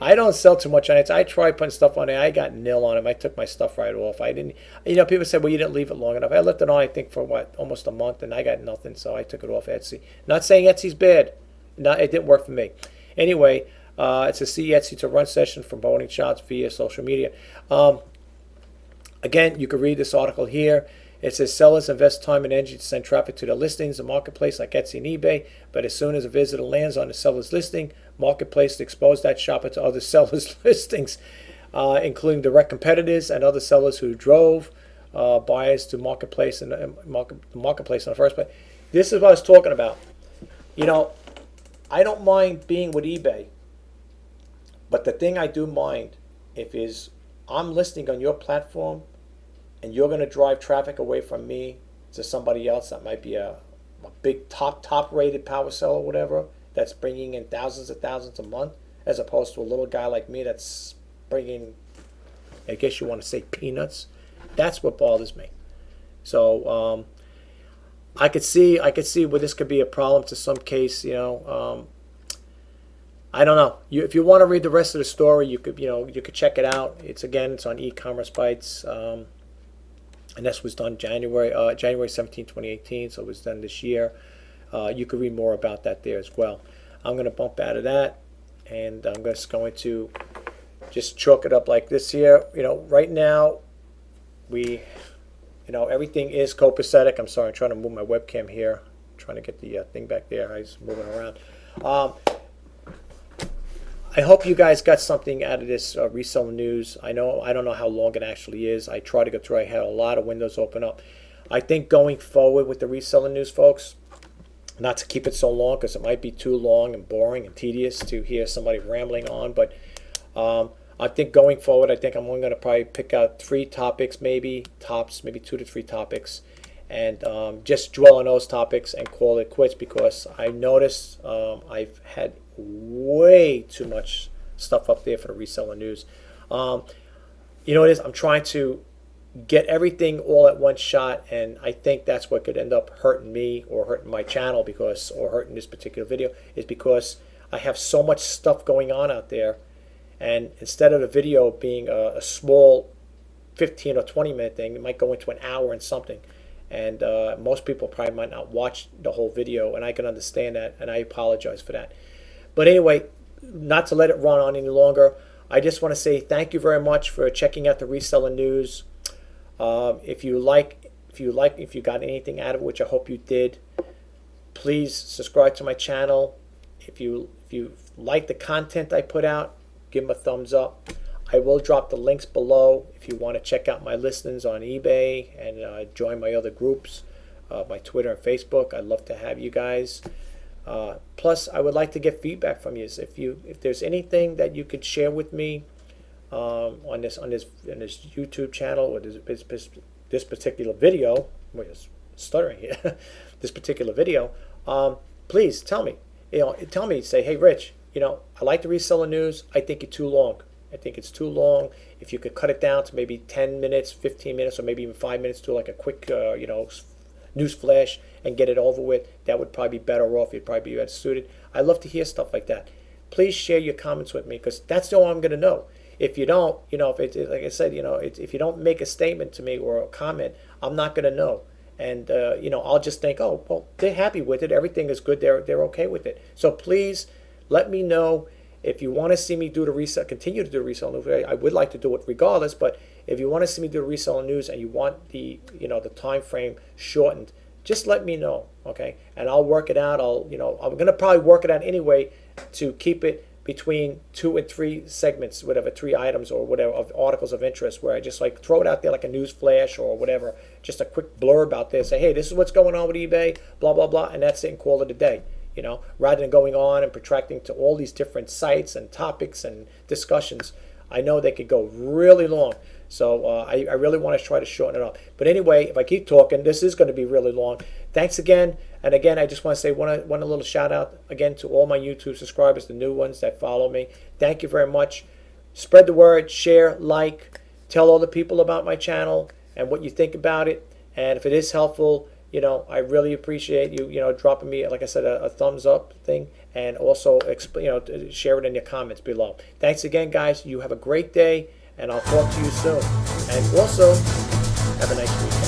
I don't sell too much on Etsy. I tried putting stuff on there. I got nil on them. I took my stuff right off. I didn't, you know, people said, well, you didn't leave it long enough. I left it on, I think, for what, almost a month, and I got nothing, so I took it off Etsy. Not saying Etsy's bad. No, it didn't work for me. Anyway, it's a see Etsy to run session for promoting shops via social media. Again, you can read this article here. It says sellers invest time and energy to send traffic to their listings, a marketplace like Etsy and eBay, but as soon as a visitor lands on the seller's listing, marketplace to expose that shopper to other sellers' listings, including direct competitors and other sellers who drove buyers to marketplace and marketplace in the first place. This is what I was talking about. You know, I don't mind being with eBay, but the thing I do mind is I'm listing on your platform, and you're going to drive traffic away from me to somebody else that might be a big top rated power seller or whatever, that's bringing in thousands of thousands a month, as opposed to a little guy like me that's bringing, I guess you want to say, peanuts. That's what bothers me. So I could see where this could be a problem to some case. You know, I don't know. If you want to read the rest of the story, you could check it out. It's on e-commerce bites. And this was done January 17, 2018, so it was done this year. You can read more about that there as well. I'm going to bump out of that, and I'm just going to just chalk it up like this here. You know, right now, everything is copacetic. I'm sorry, I'm trying to move my webcam here. I'm trying to get the thing back there. I was moving around. I hope you guys got something out of this reseller news. I don't know how long it actually is. I tried to go through. I had a lot of windows open up. I think going forward with the reseller news, folks, not to keep it so long because it might be too long and boring and tedious to hear somebody rambling on. But I think going forward, I think I'm only going to probably pick out 3 topics, maybe 2 to 3 topics, and just dwell on those topics and call it quits, because I noticed I've had way too much stuff up there for the reseller news. You know what it is? I'm trying to get everything all at one shot, and I think that's what could end up hurting me or hurting my channel, or hurting this particular video, is because I have so much stuff going on out there, and instead of the video being a small 15 or 20-minute thing. It might go into an hour and something. And most people probably might not watch the whole video, and I can understand that, and I apologize for that. But anyway, not to let it run on any longer, I just want to say thank you very much for checking out the Reseller News. If you got anything out of it, which I hope you did, please subscribe to my channel. If you like the content I put out, give them a thumbs up. I will drop the links below if you want to check out my listings on eBay and join my other groups, my Twitter and Facebook. I'd love to have you guys. Plus, I would like to get feedback from you. If there's anything that you could share with me on this YouTube channel or this particular video, wait, it's stuttering here. This particular video, please tell me. Say, hey, Rich, I like the Reseller News. I think it's too long. If you could cut it down to maybe 10 minutes, 15 minutes, or maybe even 5 minutes to like a quick, news flash and get it over with, that would probably be better off. You'd probably be better suited. I love to hear stuff like that. Please share your comments with me, because that's all I'm going to know. If you don't, like I said, if you don't make a statement to me or a comment, I'm not going to know. And, I'll just think, oh, well, they're happy with it. Everything is good. They're okay with it. So please let me know if you want to see me do continue to do Reseller News. I would like to do it regardless, but if you want to see me do Reseller News and you want the time frame shortened, just let me know, okay? And I'll work it out. I'm going to probably work it out anyway to keep it between 2 and 3 segments, whatever, 3 items or whatever of articles of interest, where I just like throw it out there like a news flash or whatever, just a quick blurb out there, say, hey, this is what's going on with eBay, blah, blah, blah, and that's it, and call it a day. Rather than going on and protracting to all these different sites and topics and discussions. I know they could go really long. So I really want to try to shorten it up. But anyway, if I keep talking, this is going to be really long. Thanks again. And again, I just want to say one little shout out again to all my YouTube subscribers, the new ones that follow me. Thank you very much. Spread the word, share, like, tell all the people about my channel and what you think about it. And if it is helpful, I really appreciate you, dropping me, like I said, a thumbs up thing, and also, share it in your comments below. Thanks again, guys. You have a great day, and I'll talk to you soon. And also, have a nice week.